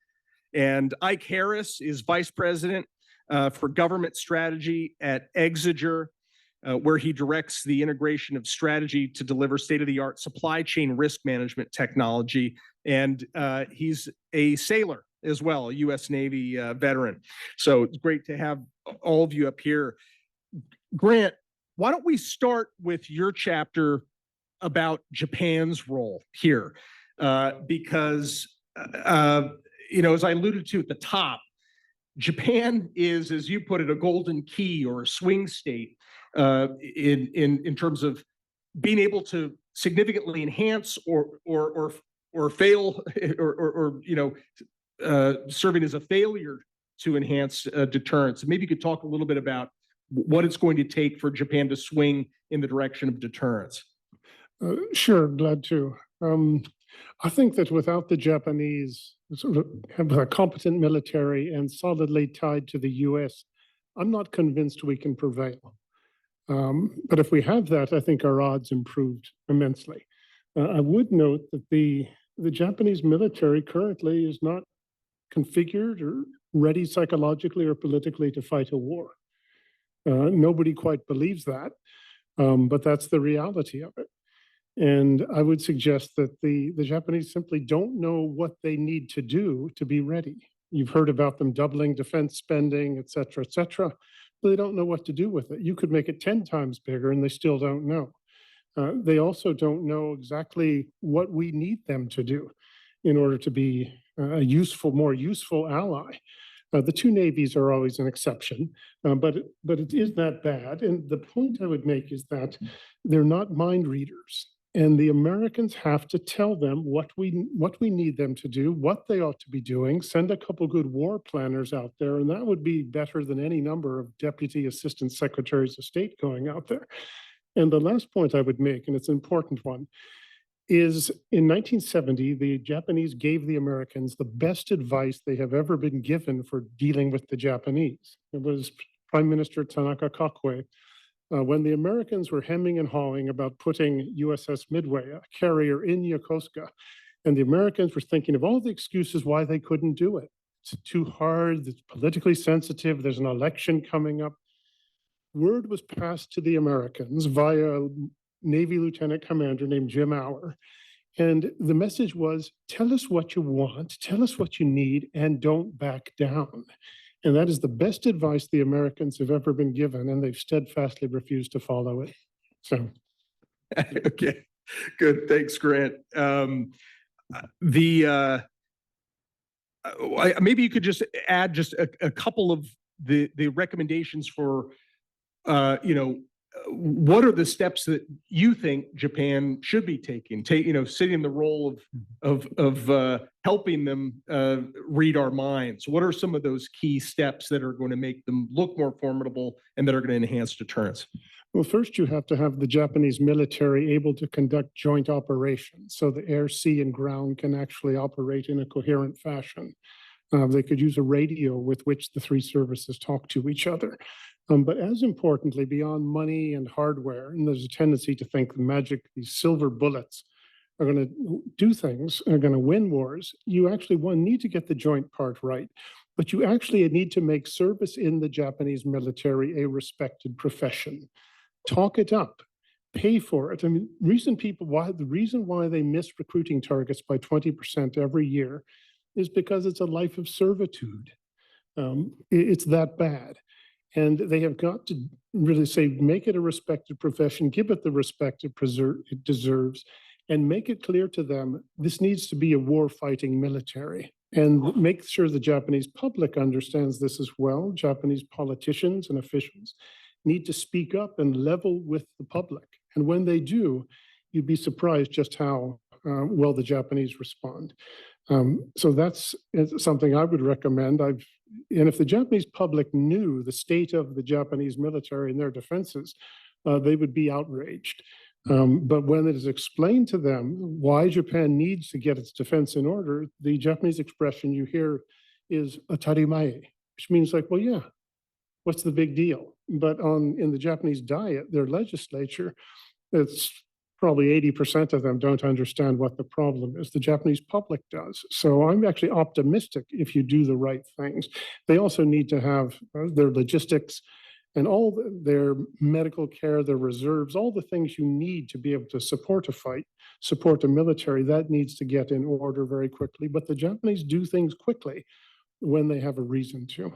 S2: And Ike Harris is vice president for government strategy at Exeger, where he directs the integration of strategy to deliver state-of-the-art supply chain risk management technology. And he's a sailor as well, a U.S. Navy veteran. So it's great to have all of you up here. Grant, why don't we start with your chapter about Japan's role here? because, as I alluded to at the top, Japan is, as you put it, a golden key or a swing state in terms of being able to significantly enhance or fail serving as a failure to enhance deterrence. Maybe you could talk a little bit about what it's going to take for Japan to swing in the direction of deterrence.
S7: Sure, glad to. I think that without the Japanese sort of have a competent military and solidly tied to the US, I'm not convinced we can prevail. But if we have that, I think our odds improved immensely. I would note that the Japanese military currently is not configured or ready psychologically or politically to fight a war. Nobody quite believes that, but that's the reality of it. And I would suggest that the Japanese simply don't know what they need to do to be ready. You've heard about them doubling defense spending, et cetera, et cetera. But they don't know what to do with it. You could make it 10 times bigger and they still don't know. They also don't know exactly what we need them to do in order to be a more useful ally. The two navies are always an exception, but it is that bad. And the point I would make is that they're not mind readers. And the Americans have to tell them what we need them to do, what they ought to be doing, send a couple good war planners out there, and that would be better than any number of deputy assistant secretaries of state going out there. And the last point I would make, and it's an important one, is in 1970, the Japanese gave the Americans the best advice they have ever been given for dealing with the Japanese. It was Prime Minister Tanaka Kakue. When the Americans were hemming and hawing about putting USS Midway, a carrier, in Yokosuka, and the Americans were thinking of all the excuses why they couldn't do it. It's too hard, it's politically sensitive, there's an election coming up. Word was passed to the Americans via a Navy Lieutenant Commander named Jim Auer. And the message was, tell us what you want, tell us what you need, and don't back down. And that is the best advice the Americans have ever been given, and they've steadfastly refused to follow it. So,
S2: okay, good. Thanks, Grant. Maybe you could just add just a couple of the recommendations for, what are the steps that you think Japan should be taking? Sitting in the role of helping them read our minds. What are some of those key steps that are going to make them look more formidable and that are going to enhance deterrence?
S7: well, first you have to have the Japanese military able to conduct joint operations, so the air, sea, and ground can actually operate in a coherent fashion. They could use a radio with which the three services talk to each other. But as importantly, beyond money and hardware, and there's a tendency to think these silver bullets are going to do things, are going to win wars, you actually need to get the joint part right. But you actually need to make service in the Japanese military a respected profession. Talk it up, pay for it. I mean, the reason why they miss recruiting targets by 20% every year is because it's a life of servitude. It's that bad. And they have got to really say, make it a respected profession, give it the respect it deserves, and make it clear to them, this needs to be a war-fighting military. And make sure the Japanese public understands this as well. Japanese politicians and officials need to speak up and level with the public. And when they do, you'd be surprised just how well the Japanese respond. So that's something I would recommend. And if the Japanese public knew the state of the Japanese military and their defenses, they would be outraged. But when it is explained to them why Japan needs to get its defense in order, the Japanese expression you hear is atarimae, which means like, well, yeah, what's the big deal? But in the Japanese Diet, their legislature, it's probably 80% of them don't understand what the problem is. The Japanese public does. So I'm actually optimistic if you do the right things. They also need to have their logistics and all their medical care, their reserves, all the things you need to be able to support a fight, support a military, that needs to get in order very quickly. But the Japanese do things quickly when they have a reason to.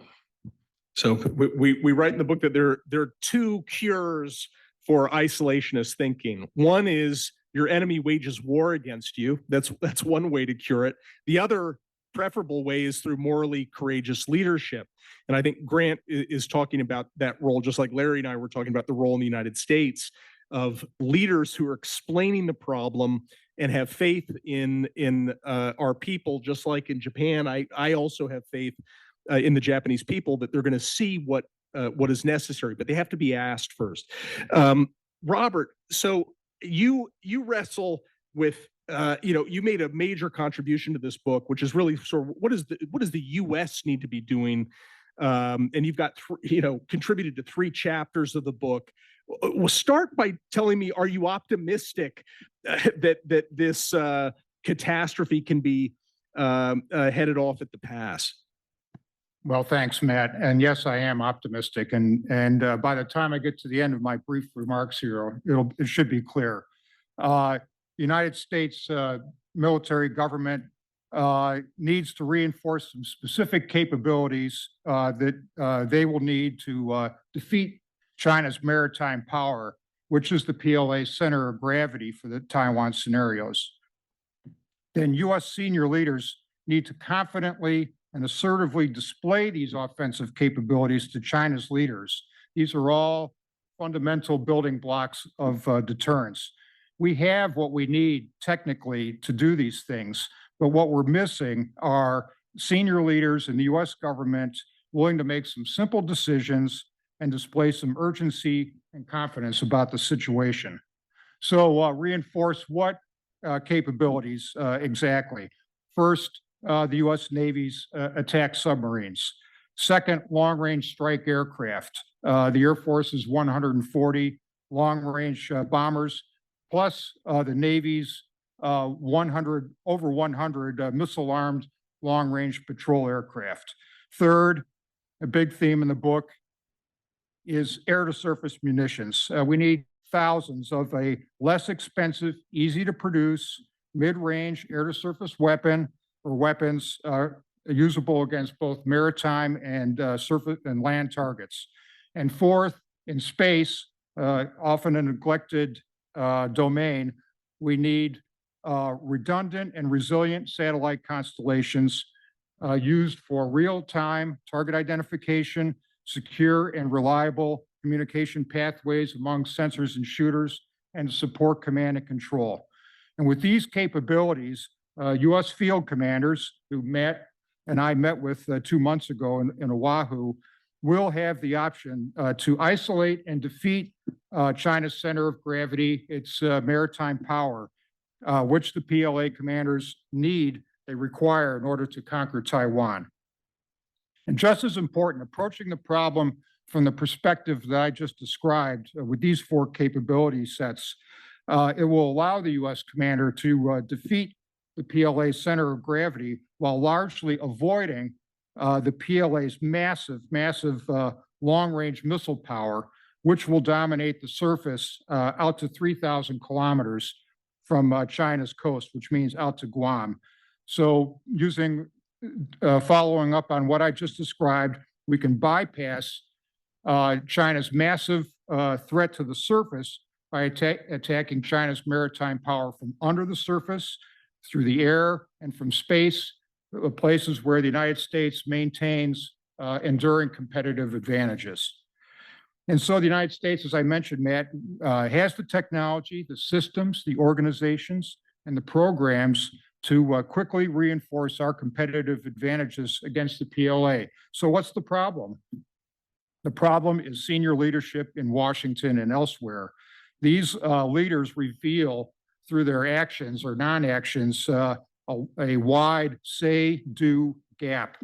S2: So we write in the book that there are two cures for isolationist thinking. One is your enemy wages war against you. That's one way to cure it. The other preferable way is through morally courageous leadership. And I think Grant is talking about that role, just like Larry and I were talking about the role in the United States of leaders who are explaining the problem and have faith in our people, just like in Japan. I also have faith in the Japanese people that they're going to see what is necessary, but they have to be asked first. Robert, so you wrestle with you made a major contribution to this book, which is really sort of what does the U.S. need to be doing, and you've got contributed to 3 chapters of the book. Well, start by telling me, are you optimistic that this catastrophe can be headed off at the pass?
S8: Well, thanks, Matt. And yes, I am optimistic. And by the time I get to the end of my brief remarks here, it should be clear. United States military government needs to reinforce some specific capabilities that they will need to defeat China's maritime power, which is the PLA's center of gravity for the Taiwan scenarios. Then U.S. senior leaders need to confidently and assertively display these offensive capabilities to China's leaders. These are all fundamental building blocks of deterrence. We have what we need technically to do these things, but what we're missing are senior leaders in the U.S. government willing to make some simple decisions and display some urgency and confidence about the situation. So reinforce what capabilities exactly? First, the U.S. Navy's attack submarines. Second, long-range strike aircraft. The Air Force's 140 long-range bombers, plus the Navy's over 100 missile-armed long-range patrol aircraft. Third, a big theme in the book is air-to-surface munitions. We need thousands of a less expensive, easy-to-produce, mid-range air-to-surface weapon or weapons usable against both maritime and surface and land targets. And fourth, in space, often a neglected domain, we need redundant and resilient satellite constellations used for real-time target identification, secure and reliable communication pathways among sensors and shooters, and support command and control. And with these capabilities, U.S. field commanders, who Matt and I met with 2 months ago in Oahu, will have the option to isolate and defeat China's center of gravity, its maritime power, which the PLA commanders they require in order to conquer Taiwan. And just as important, approaching the problem from the perspective that I just described with these 4 capability sets, it will allow the U.S. commander to defeat the PLA's center of gravity while largely avoiding the PLA's massive long-range missile power, which will dominate the surface out to 3,000 kilometers from China's coast, which means out to Guam. So following up on what I just described, we can bypass China's massive threat to the surface by attacking China's maritime power from under the surface, through the air, and from space, places where the United States maintains enduring competitive advantages. And so the United States, as I mentioned, Matt, has the technology, the systems, the organizations, and the programs to quickly reinforce our competitive advantages against the PLA. So what's the problem? The problem is senior leadership in Washington and elsewhere. These leaders reveal through their actions or non-actions a wide say-do gap.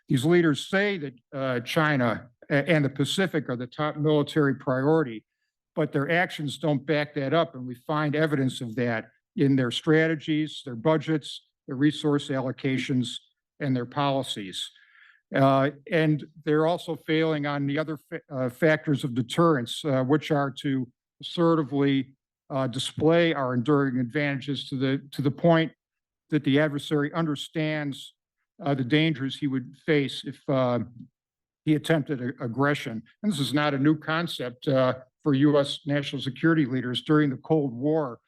S8: These leaders say that China and the Pacific are the top military priority, but their actions don't back that up, and we find evidence of that in their strategies, their budgets, their resource allocations, and their policies. And they're also failing on the other factors of deterrence, which are to assertively display our enduring advantages to the point that the adversary understands the dangers he would face if he attempted aggression. And this is not a new concept for U.S. national security leaders. During the Cold War,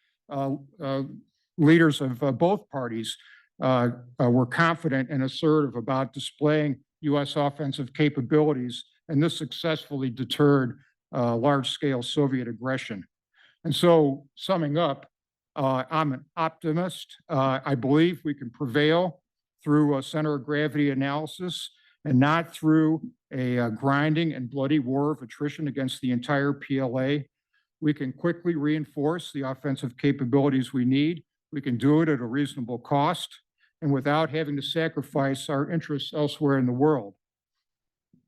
S8: leaders of both parties were confident and assertive about displaying U.S. offensive capabilities, and this successfully deterred large-scale Soviet aggression. And so, summing up, I'm an optimist. I believe we can prevail through a center of gravity analysis and not through a grinding and bloody war of attrition against the entire PLA. We can quickly reinforce the offensive capabilities we need. We can do it at a reasonable cost and without having to sacrifice our interests elsewhere in the world.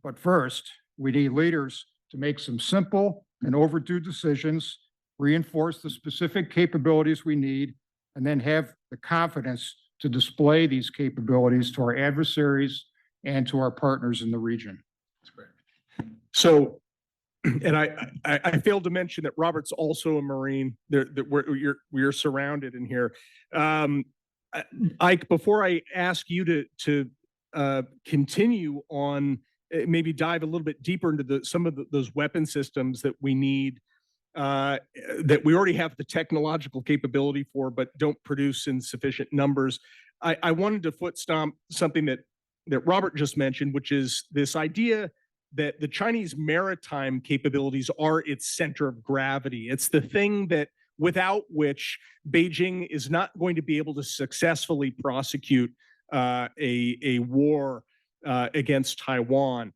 S8: But first, we need leaders to make some simple and overdue decisions, reinforce the specific capabilities we need, and then have the confidence to display these capabilities to our adversaries and to our partners in the region.
S2: That's great. So, and I failed to mention that Robert's also a Marine. We're surrounded in here. Ike, before I ask you to continue on, maybe dive a little bit deeper into some of those weapon systems that we need, that we already have the technological capability for, but don't produce in sufficient numbers. I wanted to foot stomp something that Robert just mentioned, which is this idea that the Chinese maritime capabilities are its center of gravity. It's the thing that without which Beijing is not going to be able to successfully prosecute a war against Taiwan.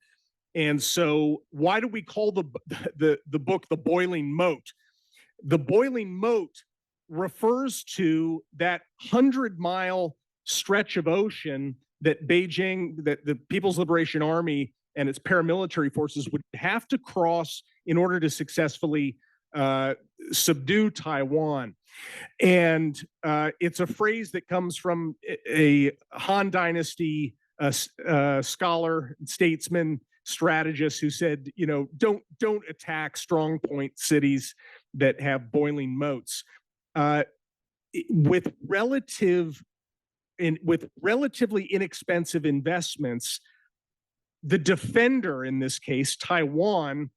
S2: And so why do we call the book The Boiling Moat? The Boiling Moat refers to that 100-mile stretch of ocean that Beijing, that the People's Liberation Army and its paramilitary forces would have to cross in order to successfully subdue Taiwan. And it's a phrase that comes from a Han Dynasty scholar, statesman, strategist who said, you know, don't attack strong point cities that have boiling moats. With relatively inexpensive investments, the defender, in this case, Taiwan,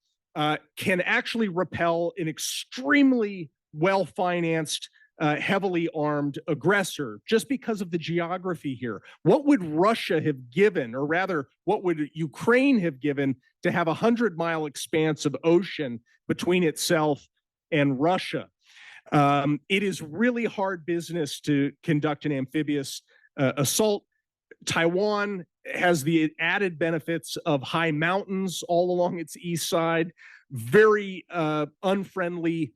S2: can actually repel an extremely well-financed, heavily armed aggressor just because of the geography here. What would Russia have given, or rather, what would Ukraine have given to have a 100-mile expanse of ocean between itself and Russia? It is really hard business to conduct an amphibious assault. Taiwan has the added benefits of high mountains all along its east side, very unfriendly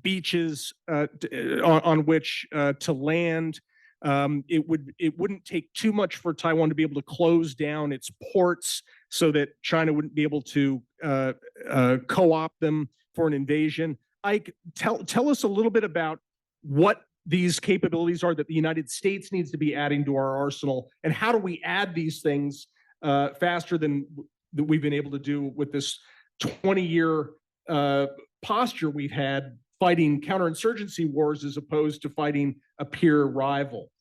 S2: beaches on which to land. It wouldn't take too much for Taiwan to be able to close down its ports so that China wouldn't be able to co-opt them for an invasion. Ike, tell us a little bit about what these capabilities are that the United States needs to be adding to our arsenal, and how do we add these things faster than we've been able to do with this 20-year posture we've had fighting counterinsurgency wars as opposed to fighting a peer rival.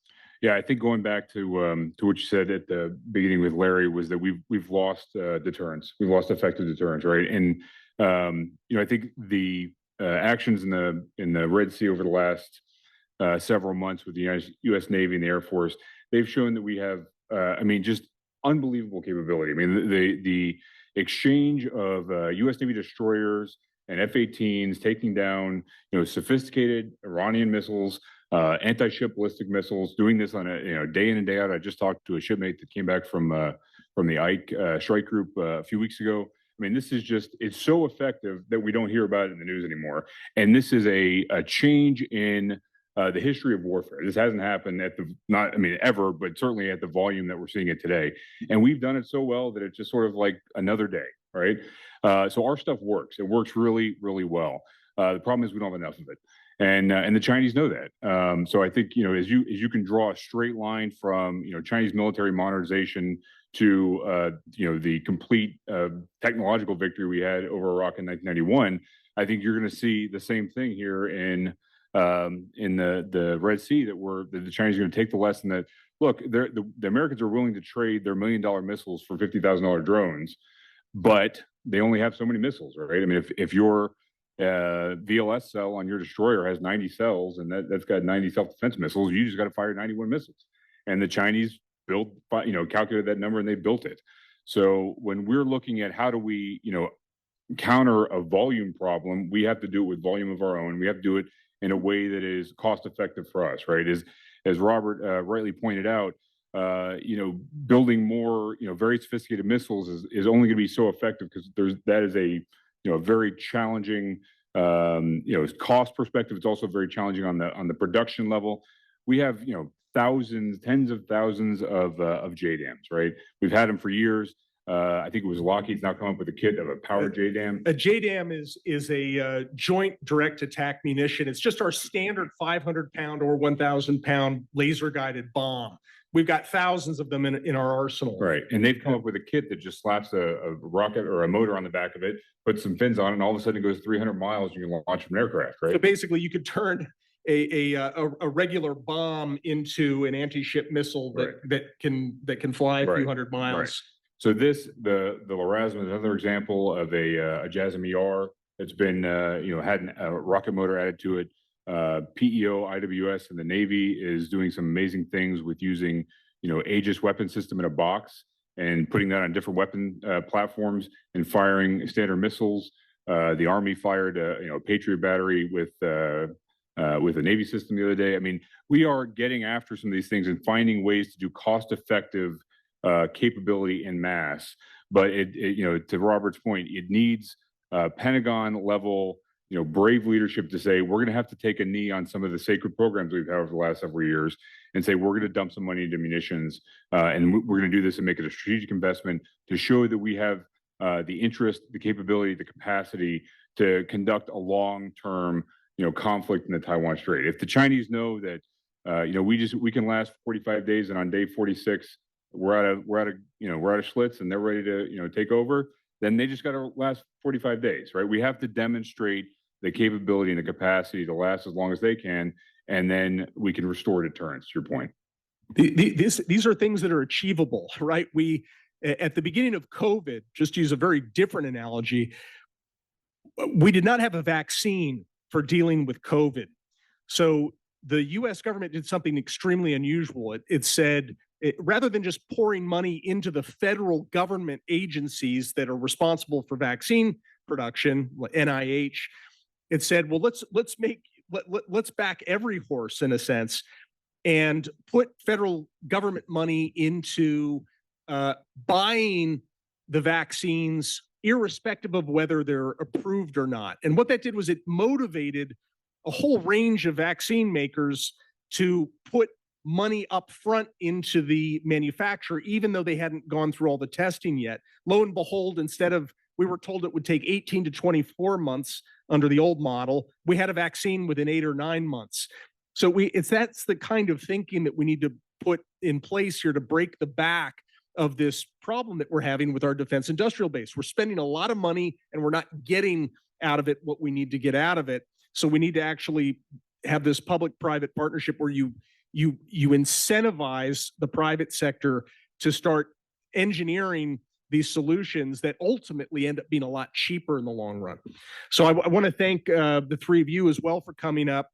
S9: Yeah, I think going back to what you said at the beginning with Larry was that we've lost deterrence. We've lost effective deterrence, right? And you know, I think the actions in the Red Sea over the last several months with the U.S. Navy and the Air Force, they've shown that we have, I mean, just unbelievable capability. I mean, the exchange of U.S. Navy destroyers and F-18s taking down, you know, sophisticated Iranian missiles, anti-ship ballistic missiles, doing this on a day in and day out. I just talked to a shipmate that came back from the Ike strike group a few weeks ago. I mean, this is just, it's so effective that we don't hear about it in the news anymore. And this is a change in the history of warfare. This hasn't happened ever, but certainly at the volume that we're seeing it today. And we've done it so well that it's just sort of like another day, right? So our stuff works. It works really, really well. The problem is we don't have enough of it. And the Chinese know that. So I think, you know, as you can draw a straight line from, you know, Chinese military modernization to, you know, the complete technological victory we had over Iraq in 1991, I think you're going to see the same thing here in the Red Sea, that the Chinese are going to take the lesson that, look, the Americans are willing to trade their $1 million missiles for $50,000 drones, but they only have so many missiles, right? I mean, if you're VLS cell on your destroyer has 90 cells, and that's got 90 self-defense missiles. You just got to fire 91 missiles. And the Chinese calculated that number and they built it. So when we're looking at how do we, counter a volume problem, we have to do it with volume of our own. We have to do it in a way that is cost effective for us, right? As Robert rightly pointed out, building more, very sophisticated missiles is only going to be so effective because that is a, very challenging, cost perspective. It's also very challenging on the production level. We have, thousands, tens of thousands of JDAMs, right? We've had them for years. I think it was Lockheed's now come up with a kit of a powered JDAM.
S2: A JDAM is a joint direct attack munition. It's just our standard 500-pound or 1,000-pound laser guided bomb. We've got thousands of them in our arsenal.
S9: Right. And they've come up with a kit that just slaps a rocket or a motor on the back of it, puts some fins on it, and all of a sudden it goes 300 miles and you can launch from an aircraft, right?
S2: So basically you could turn a regular bomb into an anti-ship missile that can fly a few hundred miles.
S9: Right. So the LRASM is another example of a JASSM ER that's been had a rocket motor added to it. PEO IWS in the Navy is doing some amazing things with using Aegis weapon system in a box and putting that on different weapon platforms and firing standard missiles. The Army fired a Patriot battery with a Navy system the other day. I mean, we are getting after some of these things and finding ways to do cost-effective capability in mass. But to Robert's point, it needs Pentagon level, brave leadership to say we're going to have to take a knee on some of the sacred programs we've had over the last several years and say we're going to dump some money into munitions and we're going to do this and make it a strategic investment to show that we have the interest, the capability, the capacity to conduct a long-term conflict in the Taiwan Strait. If the Chinese know that we can last 45 days and on day 46 we're out of Schlitz and they're ready to take over, then they just got to last 45 days, right? We have to demonstrate the capability and the capacity to last as long as they can, and then we can restore deterrence, to your point.
S2: These are things that are achievable, right? We, at the beginning of COVID, just to use a very different analogy, we did not have a vaccine for dealing with COVID. So the US government did something extremely unusual. It said, rather than just pouring money into the federal government agencies that are responsible for vaccine production, like NIH, it said, well, let's back every horse in a sense and put federal government money into buying the vaccines irrespective of whether they're approved or not. And what that did was it motivated a whole range of vaccine makers to put money up front into the manufacturer, even though they hadn't gone through all the testing yet. Lo and behold, we were told it would take 18 to 24 months under the old model, we had a vaccine within 8 or 9 months. So that's the kind of thinking that we need to put in place here to break the back of this problem that we're having with our defense industrial base. We're spending a lot of money and we're not getting out of it what we need to get out of it. So we need to actually have this public-private partnership where you incentivize the private sector to start engineering these solutions that ultimately end up being a lot cheaper in the long run. So I want to thank the three of you as well for coming up.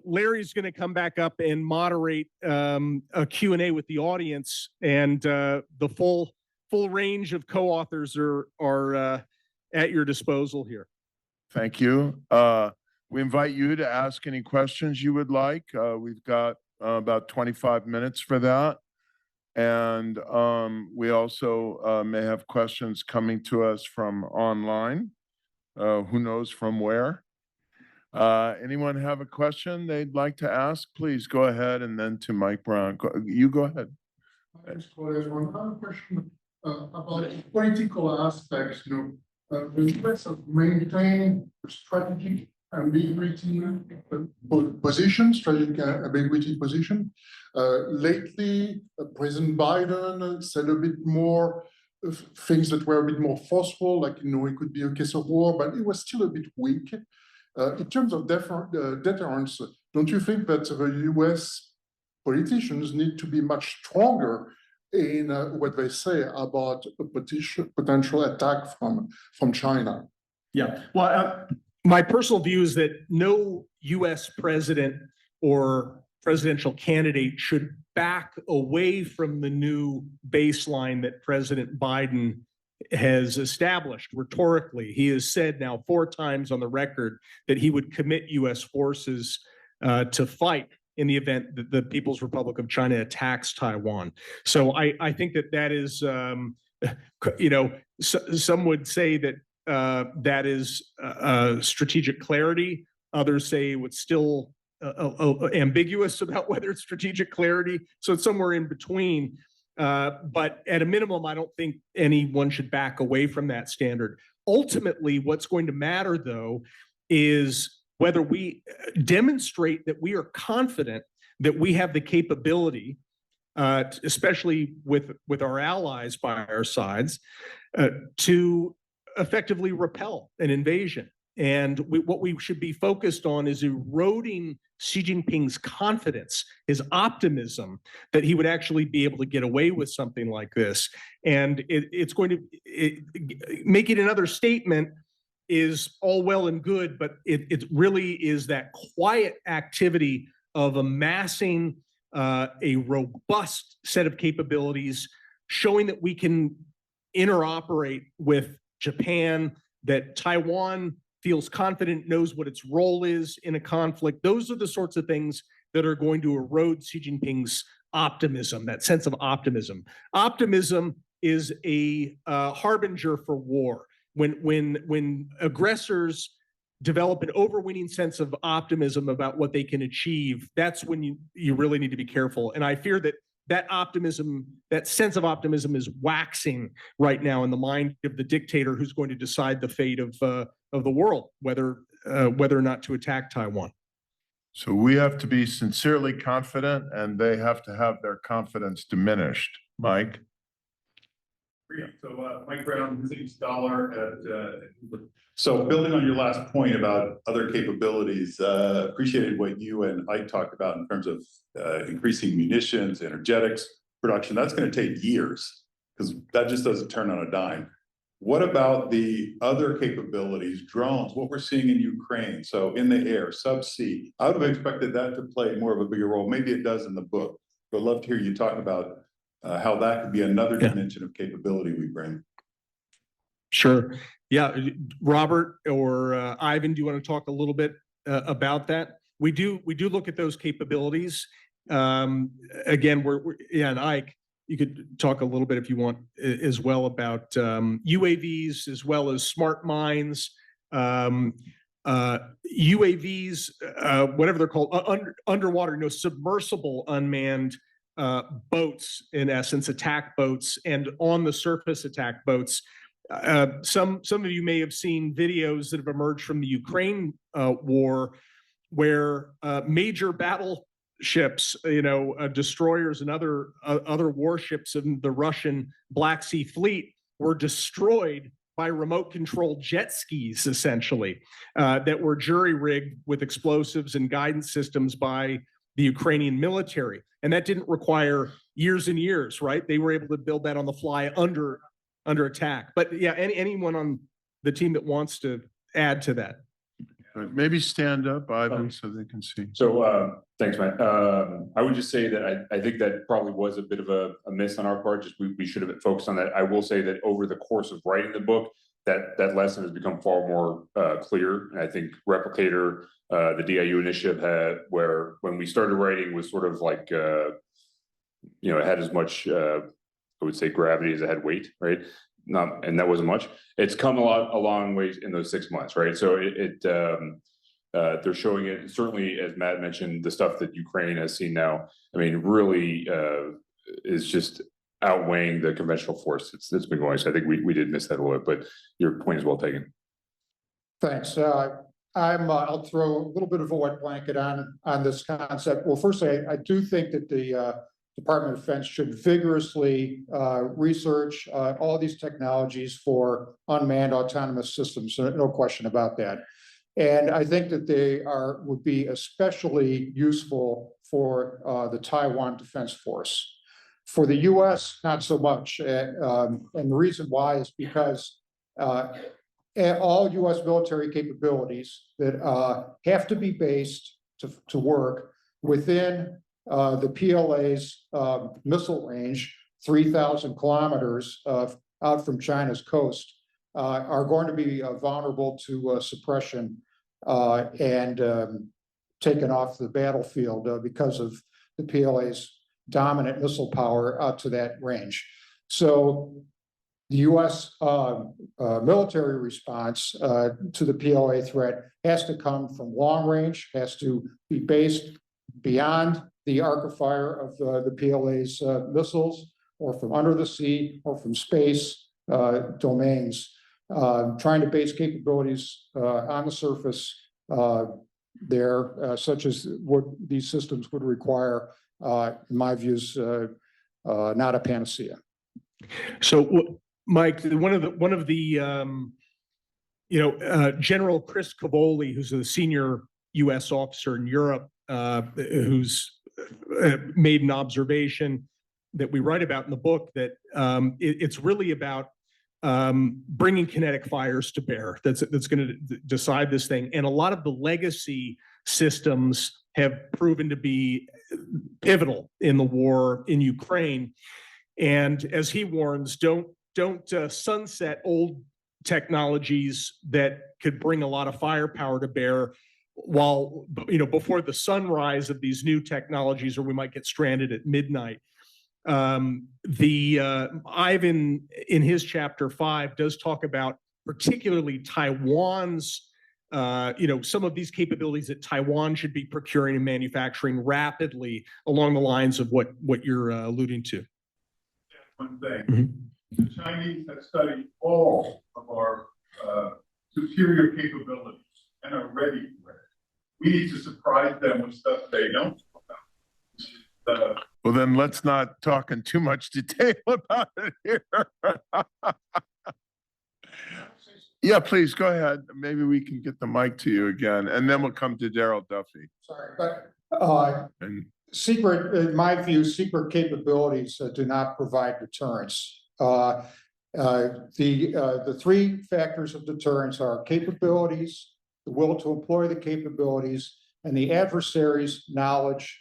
S2: Larry's going to come back up and moderate a Q&A with the audience, and the full range of co-authors are at your disposal here.
S1: Thank you. We invite you to ask any questions you would like. We've got about 25 minutes for that. And we also may have questions coming to us from online. Who knows from where? Anyone have a question they'd like to ask? Please go ahead, and then to Mike Brown. You go ahead.
S7: Thanks, Claude. I have a question about political aspects. The US have maintained a strategic ambiguity position, lately, President Biden said a bit more things that were a bit more forceful, like, it could be a case of war, but it was still a bit weak. In terms of deterrence, don't you think that the US politicians need to be much stronger in what they say about a potential attack from China?
S2: Yeah, well, my personal view is that no U.S. president or presidential candidate should back away from the new baseline that President Biden has established rhetorically. He has said now 4 times on the record that he would commit U.S. forces to fight in the event that the People's Republic of China attacks Taiwan. So I think that is, some would say that that is strategic clarity. Others say it's still ambiguous about whether it's strategic clarity. So it's somewhere in between. But at a minimum, I don't think anyone should back away from that standard. Ultimately, what's going to matter, though, is whether we demonstrate that we are confident that we have the capability, especially with our allies by our sides, to effectively repel an invasion. And what we should be focused on is eroding Xi Jinping's confidence, his optimism that he would actually be able to get away with something like this. And it's going to make it another statement is all well and good, but it really is that quiet activity of amassing a robust set of capabilities, showing that we can interoperate with Japan, that Taiwan feels confident, knows what its role is in a conflict. Those are the sorts of things that are going to erode Xi Jinping's optimism, that sense of optimism. Optimism is a harbinger for war. When aggressors develop an overweening sense of optimism about what they can achieve, that's when you really need to be careful. And I fear that optimism, that sense of optimism, is waxing right now in the mind of the dictator who's going to decide the fate of the world, whether or not to attack Taiwan.
S1: So we have to be sincerely confident, and they have to have their confidence diminished. Mike?
S10: So Mike Brown, visiting scholar at Hoover. So building on your last point about other capabilities, appreciated what you and Ike talked about in terms of increasing munitions, energetics production. That's going to take years because that just doesn't turn on a dime. What about the other capabilities, drones, what we're seeing in Ukraine? So in the air, subsea, I would have expected that to play more of a bigger role. Maybe it does in the book, but I'd love to hear you talk about how that could be another dimension of capability we bring.
S2: Sure. Yeah. Robert or Ivan, do you want to talk a little bit about that? We do look at those capabilities. Again, and Ike, you could talk a little bit if you want as well about UAVs as well as smart mines. UAVs, whatever they're called, underwater, submersible unmanned boats, in essence, attack boats, and on the surface attack boats. Some of you may have seen videos that have emerged from the Ukraine war, where major battleships, destroyers and other warships in the Russian Black Sea Fleet were destroyed by remote-controlled jet skis, essentially, that were jury-rigged with explosives and guidance systems by the Ukrainian military. And that didn't require years and years, right? They were able to build that on the fly under attack. But yeah, anyone on the team that wants to add to that.
S1: Maybe stand up, Ivan, so they can see.
S9: So thanks, Matt. I would just say that I think that probably was a bit of a miss on our part. Just we should have focused on that. I will say that over the course of writing the book, that lesson has become far more clear. And I think Replicator, the DIU initiative had, where when we started writing was sort of like, it had as much, I would say, gravity as it had weight, right? And that wasn't much. It's come a long ways in those 6 months, right? So they're showing it, certainly, as Matt mentioned, the stuff that Ukraine has seen now, I mean, really is just outweighing the conventional force that's been going. So I think we did miss that a little bit, but your point is well taken.
S8: Thanks. I'll throw a little bit of a wet blanket on this concept. Well, firstly, I do think that the Department of Defense should vigorously research all these technologies for unmanned autonomous systems. No question about that. And I think that they would be especially useful for the Taiwan Defense Force. For the U.S., not so much. And the reason why is because all U.S. military capabilities that have to be based to work within the PLA's missile range, 3,000 kilometers out from China's coast, are going to be vulnerable to suppression and taken off the battlefield because of the PLA's dominant missile power out to that range. So the U.S. Military response to the PLA threat has to come from long range, has to be based beyond the arc of fire of the PLA's missiles, or from under the sea, or from space domains. Trying to base capabilities on the surface there, such as what these systems would require, in my views, not a panacea.
S2: So, Mike, one of the General Chris Cavoli, who's a senior U.S. officer in Europe, who's made an observation that we write about in the book, that it's really about bringing kinetic fires to bear. That's going to decide this thing. And a lot of the legacy systems have proven to be pivotal in the war in Ukraine. And as he warns, don't sunset old technologies that could bring a lot of firepower to bear while, before the sunrise of these new technologies, or we might get stranded at midnight. Ivan, in his chapter 5, does talk about particularly Taiwan's, some of these capabilities that Taiwan should be procuring and manufacturing rapidly along the lines of what you're alluding to.
S10: One thing,
S2: Mhm.
S10: the Chinese have studied all of our superior capabilities and are ready for it. We need to surprise them with stuff they don't know about.
S1: Well, then let's not talk in too much detail about it here. Yeah, please go ahead. Maybe we can get the mic to you again, and then we'll come to Daryl Duffy.
S8: Sorry, but
S1: And
S8: secret, in my view, secret capabilities do not provide deterrence. The three factors of deterrence are capabilities, the will to employ the capabilities, and the adversary's knowledge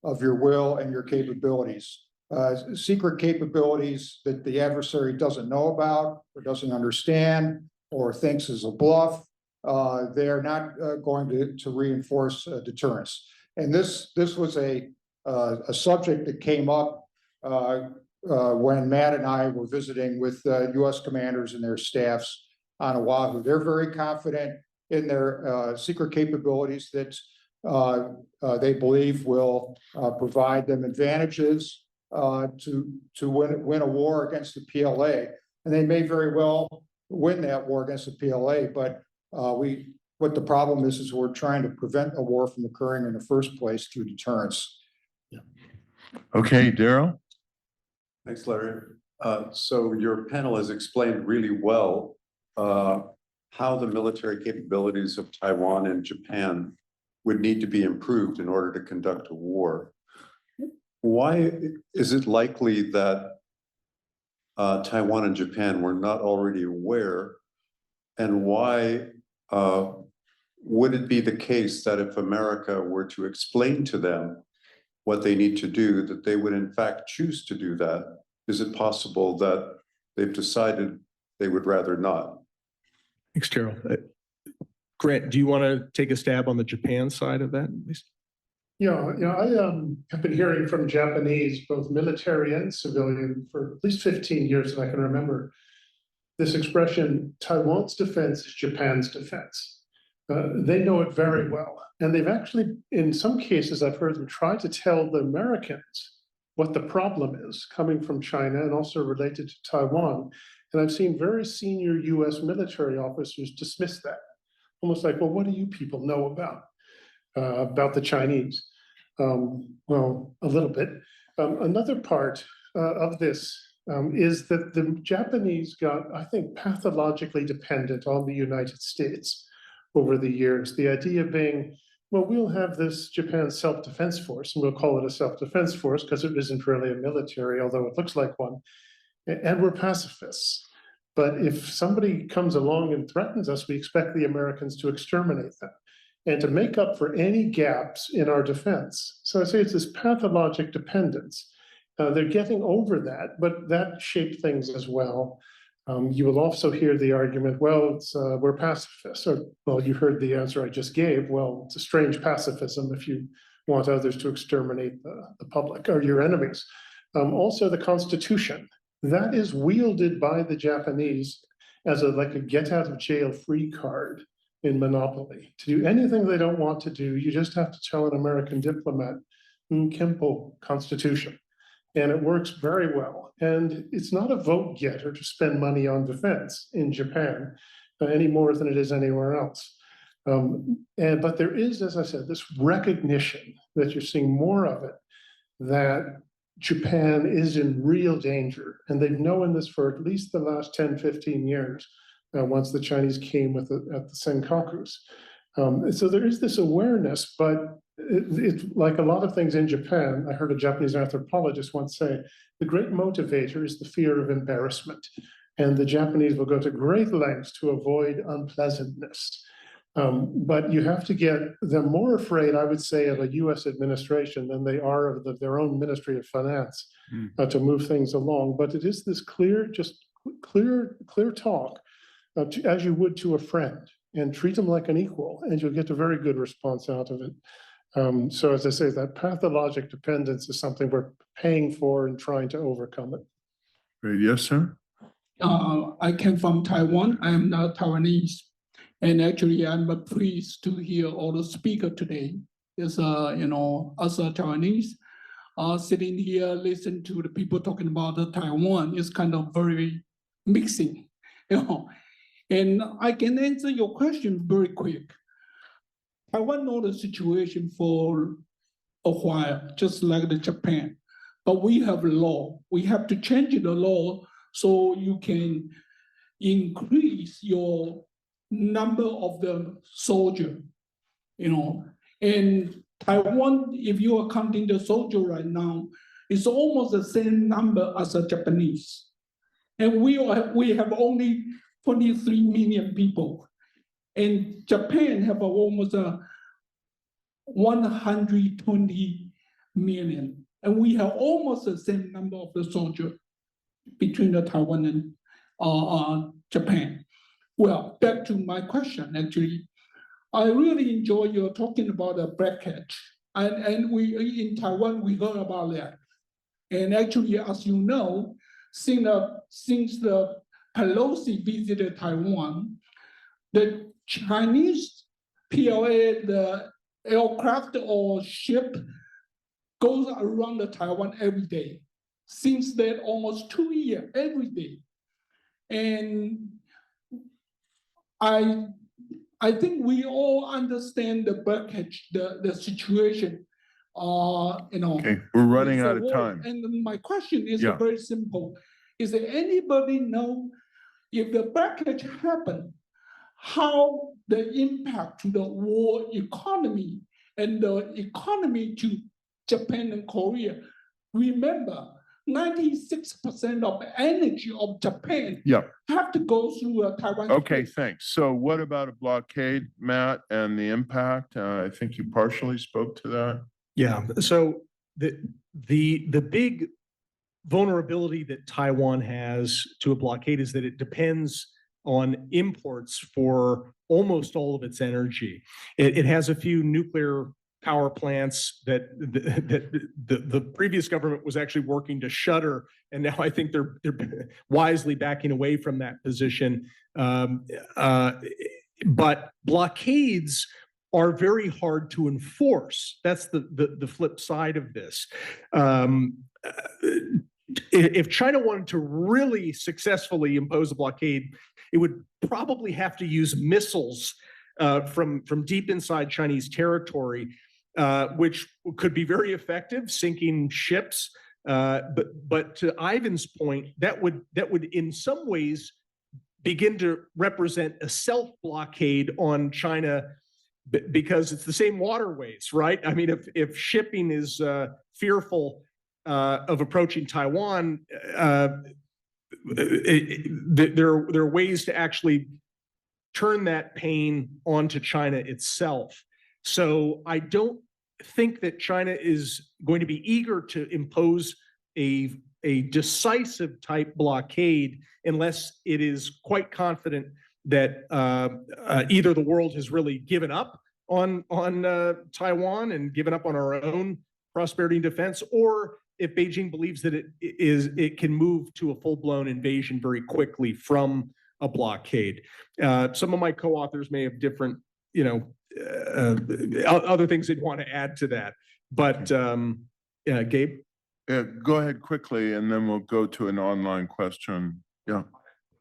S8: of your will and your capabilities. Secret capabilities that the adversary doesn't know about, or doesn't understand, or thinks is a bluff, they are not going to reinforce deterrence. And this was a subject that came up when Matt and I were visiting with U.S. commanders and their staffs on Oahu. They're very confident in their secret capabilities that they believe will provide them advantages to win a war against the PLA. And they may very well win that war against the PLA, but what the problem is we're trying to prevent a war from occurring in the first place through deterrence.
S1: yeah. Okay, Daryl.
S11: Thanks, Larry. So your panel has explained really well how the military capabilities of Taiwan and Japan would need to be improved in order to conduct a war. Why is it likely that Taiwan and Japan were not already aware? And why would it be the case that if America were to explain to them what they need to do, that they would in fact choose to do that? Is it possible that they've decided they would rather not?
S2: Thanks, Daryl. Grant, do you want to take a stab on the Japan side of that, at least?
S7: Yeah, I have been hearing from Japanese, both military and civilian, for at least 15 years that I can remember, this expression, Taiwan's defense is Japan's defense. They know it very well. And they've actually, in some cases, I've heard them try to tell the Americans what the problem is coming from China and also related to Taiwan. And I've seen very senior US military officers dismiss that. Almost like, well, what do you people know about the Chinese? Well, a little bit. Another part of this is that the Japanese got, I think, pathologically dependent on the United States over the years. The idea being, well, we'll have this Japan self-defense force, and we'll call it a self-defense force because it isn't really a military, although it looks like one, and we're pacifists. But if somebody comes along and threatens us, we expect the Americans to exterminate them and to make up for any gaps in our defense. So I say it's this pathologic dependence. They're getting over that, but that shaped things as well. You will also hear the argument, well, we're pacifists. Or, well, you heard the answer I just gave. Well, it's a strange pacifism if you want others to exterminate the public or your enemies. Also, the Constitution. That is wielded by the Japanese as like a get out of jail free card in Monopoly. To do anything they don't want to do, you just have to tell an American diplomat, Kempo Constitution. And it works very well. And it's not a vote getter to spend money on defense in Japan any more than it is anywhere else. But there is, as I said, this recognition that you're seeing more of it, that Japan is in real danger. And they've known this for at least the last 10, 15 years, once the Chinese came at the Senkakus. So there is this awareness, but it's like a lot of things in Japan. I heard a Japanese anthropologist once say, the great motivator is the fear of embarrassment. And the Japanese will go to great lengths to avoid unpleasantness. But you have to get them more afraid, I would say, of a US administration than they are of their own Ministry of Finance to move things along. But it is this clear talk as you would to a friend, and treat them like an equal, and you'll get a very good response out of it. So as I say, that pathologic dependence is something we're paying for and trying to overcome it.
S1: Great. Yes, sir.
S12: I came from Taiwan. I am not Taiwanese. And actually, I'm pleased to hear all the speaker today. Is as a Taiwanese, sitting here, listen to the people talking about the Taiwan is kind of very mixing, And I can answer your question very quick. Taiwan knows the situation for a while, just like the Japan. But we have a law. We have to change the law so you can increase your number of the soldier, And Taiwan, if you are counting the soldier right now, it's almost the same number as the Japanese. And we have only 23 million people. And Japan have almost 120 million. And we have almost the same number of the soldiers between the Taiwan and Japan. Well, back to my question, actually. I really enjoy your talking about the blockade. And we in Taiwan, we heard about that. And actually, as you know, since the Pelosi visited Taiwan, the Chinese PLA, the aircraft or ship goes around the Taiwan every day. Since then, almost 2 years, every day. And I think we all understand the blockage, the situation.
S1: Okay, we're running out of time.
S12: And my question is very simple. Is there anybody know if the blockage happened, how the impact to the world economy and the economy to Japan and Korea? Remember, 96% of energy of Japan have to go through Taiwan.
S1: Okay, thanks. So what about a blockade, Matt, and the impact? I think you partially spoke to that.
S2: Yeah, so the big vulnerability that Taiwan has to a blockade is that it depends on imports for almost all of its energy. It has a few nuclear power plants that the previous government was actually working to shutter, and now I think they're wisely backing away from that position. But blockades are very hard to enforce. That's the flip side of this. If China wanted to really successfully impose a blockade, it would probably have to use missiles from deep inside Chinese territory, which could be very effective, sinking ships. But to Ivan's point, that would in some ways begin to represent a self-blockade on China, because it's the same waterways, right? I mean, if shipping is fearful of approaching Taiwan, there are ways to actually turn that pain onto China itself. So I don't think that China is going to be eager to impose a decisive type blockade unless it is quite confident that either the world has really given up on Taiwan and given up on our own prosperity and defense, or if Beijing believes that it can move to a full-blown invasion very quickly from a blockade. Some of my co-authors may have different, other things they'd want to add to that. But Gabe?
S1: Yeah, go ahead quickly, and then we'll go to an online question. Yeah.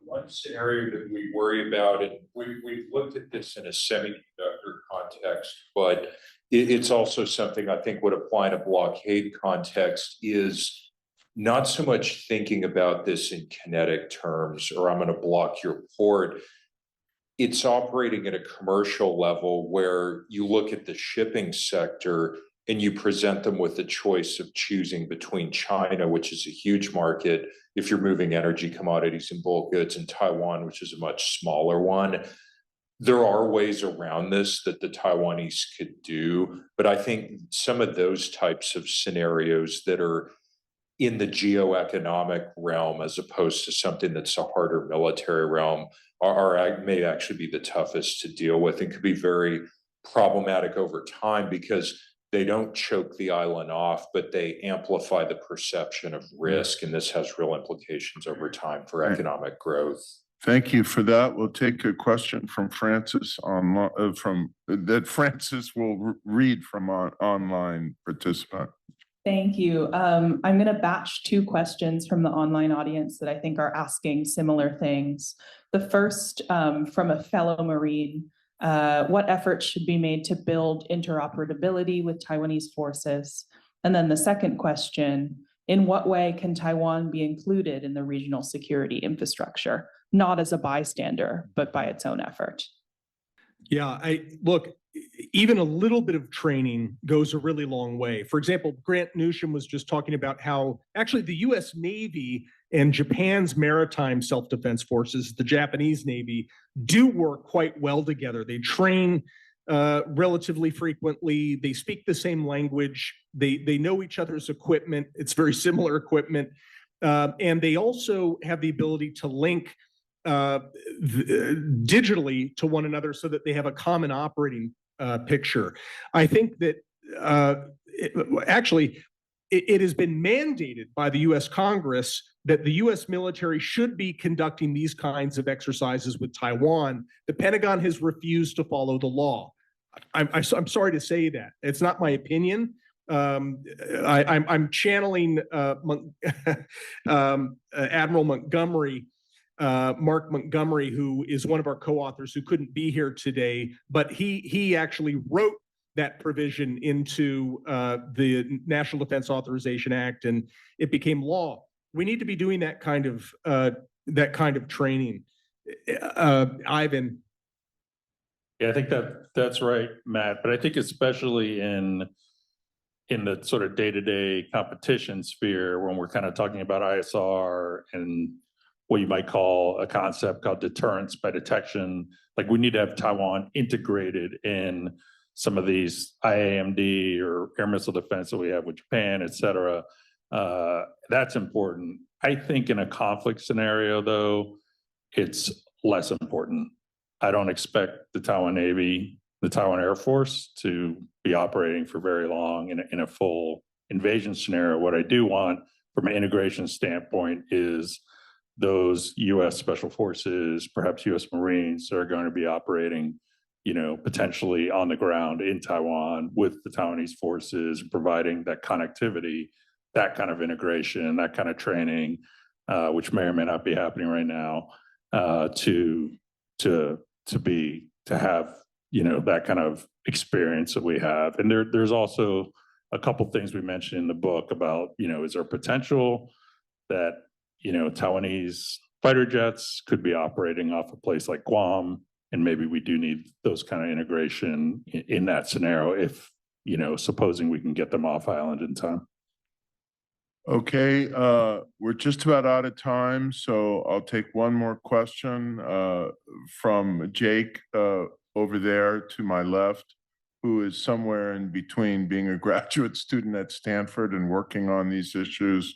S4: One scenario that we worry about, and we've looked at this in a semiconductor context, but it's also something I think would apply in a blockade context, is not so much thinking about this in kinetic terms, or I'm going to block your port. It's operating at a commercial level where you look at the shipping sector and you present them with the choice of choosing between China, which is a huge market if you're moving energy, commodities, and bulk goods, and Taiwan, which is a much smaller one. There are ways around this that the Taiwanese could do, but I think some of those types of scenarios that are in the geoeconomic realm, as opposed to something that's a harder military realm, may actually be the toughest to deal with and could be very problematic over time, because they don't choke the island off, but they amplify the perception of risk, and this has real implications over time for economic growth.
S1: Thank you for that. We'll take a question from Francis that Francis will read from our online participant.
S13: Thank you. I'm going to batch two questions from the online audience that I think are asking similar things. The first, from a fellow Marine, what efforts should be made to build interoperability with Taiwanese forces? And then the second question, in what way can Taiwan be included in the regional security infrastructure, not as a bystander, but by its own effort?
S2: Yeah, look, even a little bit of training goes a really long way. For example, Grant Newsham was just talking about how actually the US Navy and Japan's maritime self-defense forces, the Japanese Navy, do work quite well together. They train relatively frequently. They speak the same language. They know each other's equipment. It's very similar equipment. And they also have the ability to link digitally to one another so that they have a common operating picture. I think that it has been mandated by the US Congress that the US military should be conducting these kinds of exercises with Taiwan. The Pentagon has refused to follow the law. I'm sorry to say that. It's not my opinion. I'm channeling Admiral Montgomery, Mark Montgomery, who is one of our co-authors who couldn't be here today, but he actually wrote that provision into the National Defense Authorization Act, and it became law. We need to be doing that kind of training. Ivan.
S6: Yeah, I think that's right, Matt. But I think especially in the sort of day-to-day competition sphere, when we're kind of talking about ISR and what you might call a concept called deterrence by detection, like we need to have Taiwan integrated in some of these IAMD or air missile defense that we have with Japan, et cetera. That's important. I think in a conflict scenario, though, it's less important. I don't expect the Taiwan Navy, the Taiwan Air Force to be operating for very long in a full invasion scenario. What I do want from an integration standpoint is those U.S. Special Forces, perhaps U.S. Marines that are going to be operating, potentially on the ground in Taiwan with the Taiwanese forces, providing that connectivity, that kind of integration, that kind of training, which may or may not be happening right now, to have that kind of experience that we have. And there's also a couple things we mentioned in the book about, is there potential that Taiwanese fighter jets could be operating off a place like Guam, and maybe we do need those kind of integration in that scenario if, supposing we can get them off island in time.
S1: Okay, we're just about out of time, so I'll take one more question from Jake over there to my left, who is somewhere in between being a graduate student at Stanford and working on these issues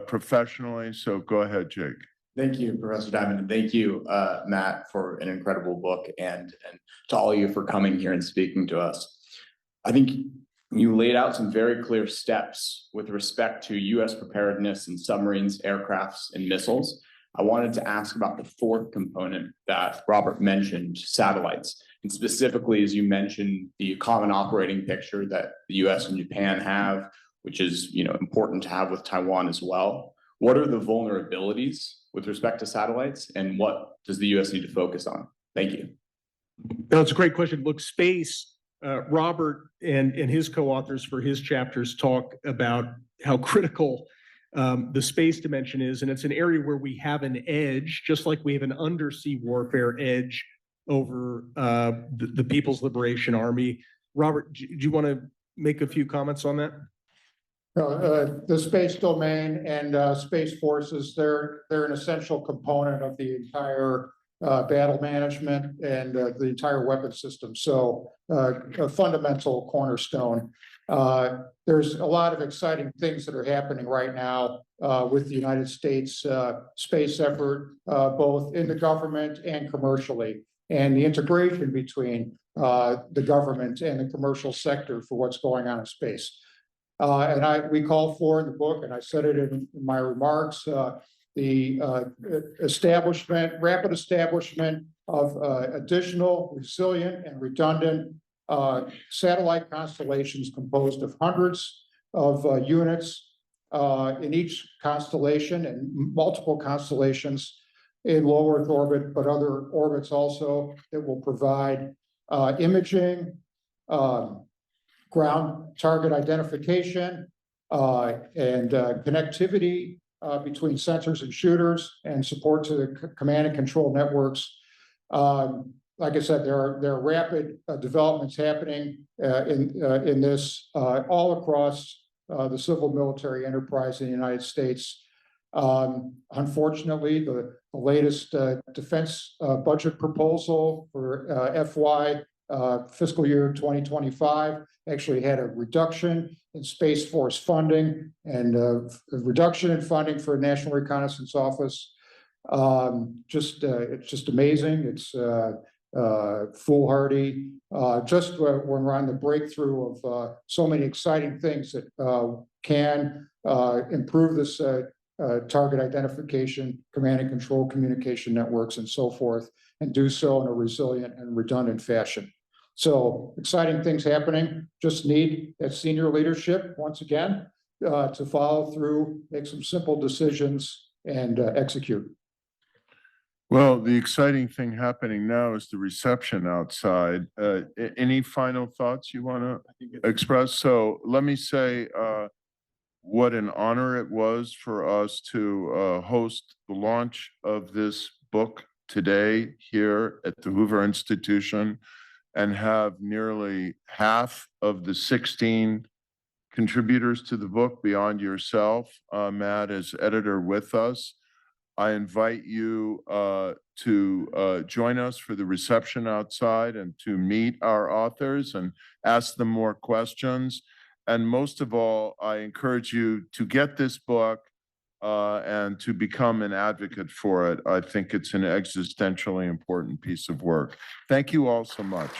S1: professionally. So go ahead, Jake.
S14: Thank you, Professor Diamond, and thank you, Matt, for an incredible book, and to all of you for coming here and speaking to us. I think you laid out some very clear steps with respect to U.S. preparedness in submarines, aircrafts, and missiles. I wanted to ask about the fourth component that Robert mentioned, satellites, and specifically, as you mentioned, the common operating picture that the U.S. and Japan have, which is important to have with Taiwan as well. What are the vulnerabilities with respect to satellites, and what does the U.S. need to focus on? Thank you.
S2: That's a great question. Look, space, Robert and his co-authors for his chapters talk about how critical the space dimension is, and it's an area where we have an edge, just like we have an undersea warfare edge over the People's Liberation Army. Robert, do you want to make a few comments on that?
S8: The space domain and space forces, they're an essential component of the entire battle management and the entire weapon system. So a fundamental cornerstone. There's a lot of exciting things that are happening right now with the United States space effort, both in the government and commercially, and the integration between the government and the commercial sector for what's going on in space. And we call for in the book, and I said it in my remarks, the rapid establishment of additional resilient and redundant satellite constellations composed of hundreds of units in each constellation, and multiple constellations in low Earth orbit, but other orbits also, that will provide imaging, ground target identification, and connectivity between sensors and shooters, and support to the command and control networks. Like I said, there are rapid developments happening in this all across the civil military enterprise in the United States. Unfortunately, the latest defense budget proposal for FY fiscal year 2025 actually had a reduction in Space Force funding and a reduction in funding for National Reconnaissance Office. It's just amazing. It's foolhardy. Just when we're on the breakthrough of so many exciting things that can improve this target identification, command and control communication networks, and so forth, and do so in a resilient and redundant fashion. So exciting things happening. Just need that senior leadership once again to follow through, make some simple decisions, and execute.
S1: Well, the exciting thing happening now is the reception outside. Any final thoughts you want to express? So let me say what an honor it was for us to host the launch of this book today here at the Hoover Institution, and have nearly half of the 16 contributors to the book beyond yourself, Matt, as editor with us. I invite you to join us for the reception outside and to meet our authors and ask them more questions. And most of all, I encourage you to get this book and to become an advocate for it. I think it's an existentially important piece of work. Thank you all so much.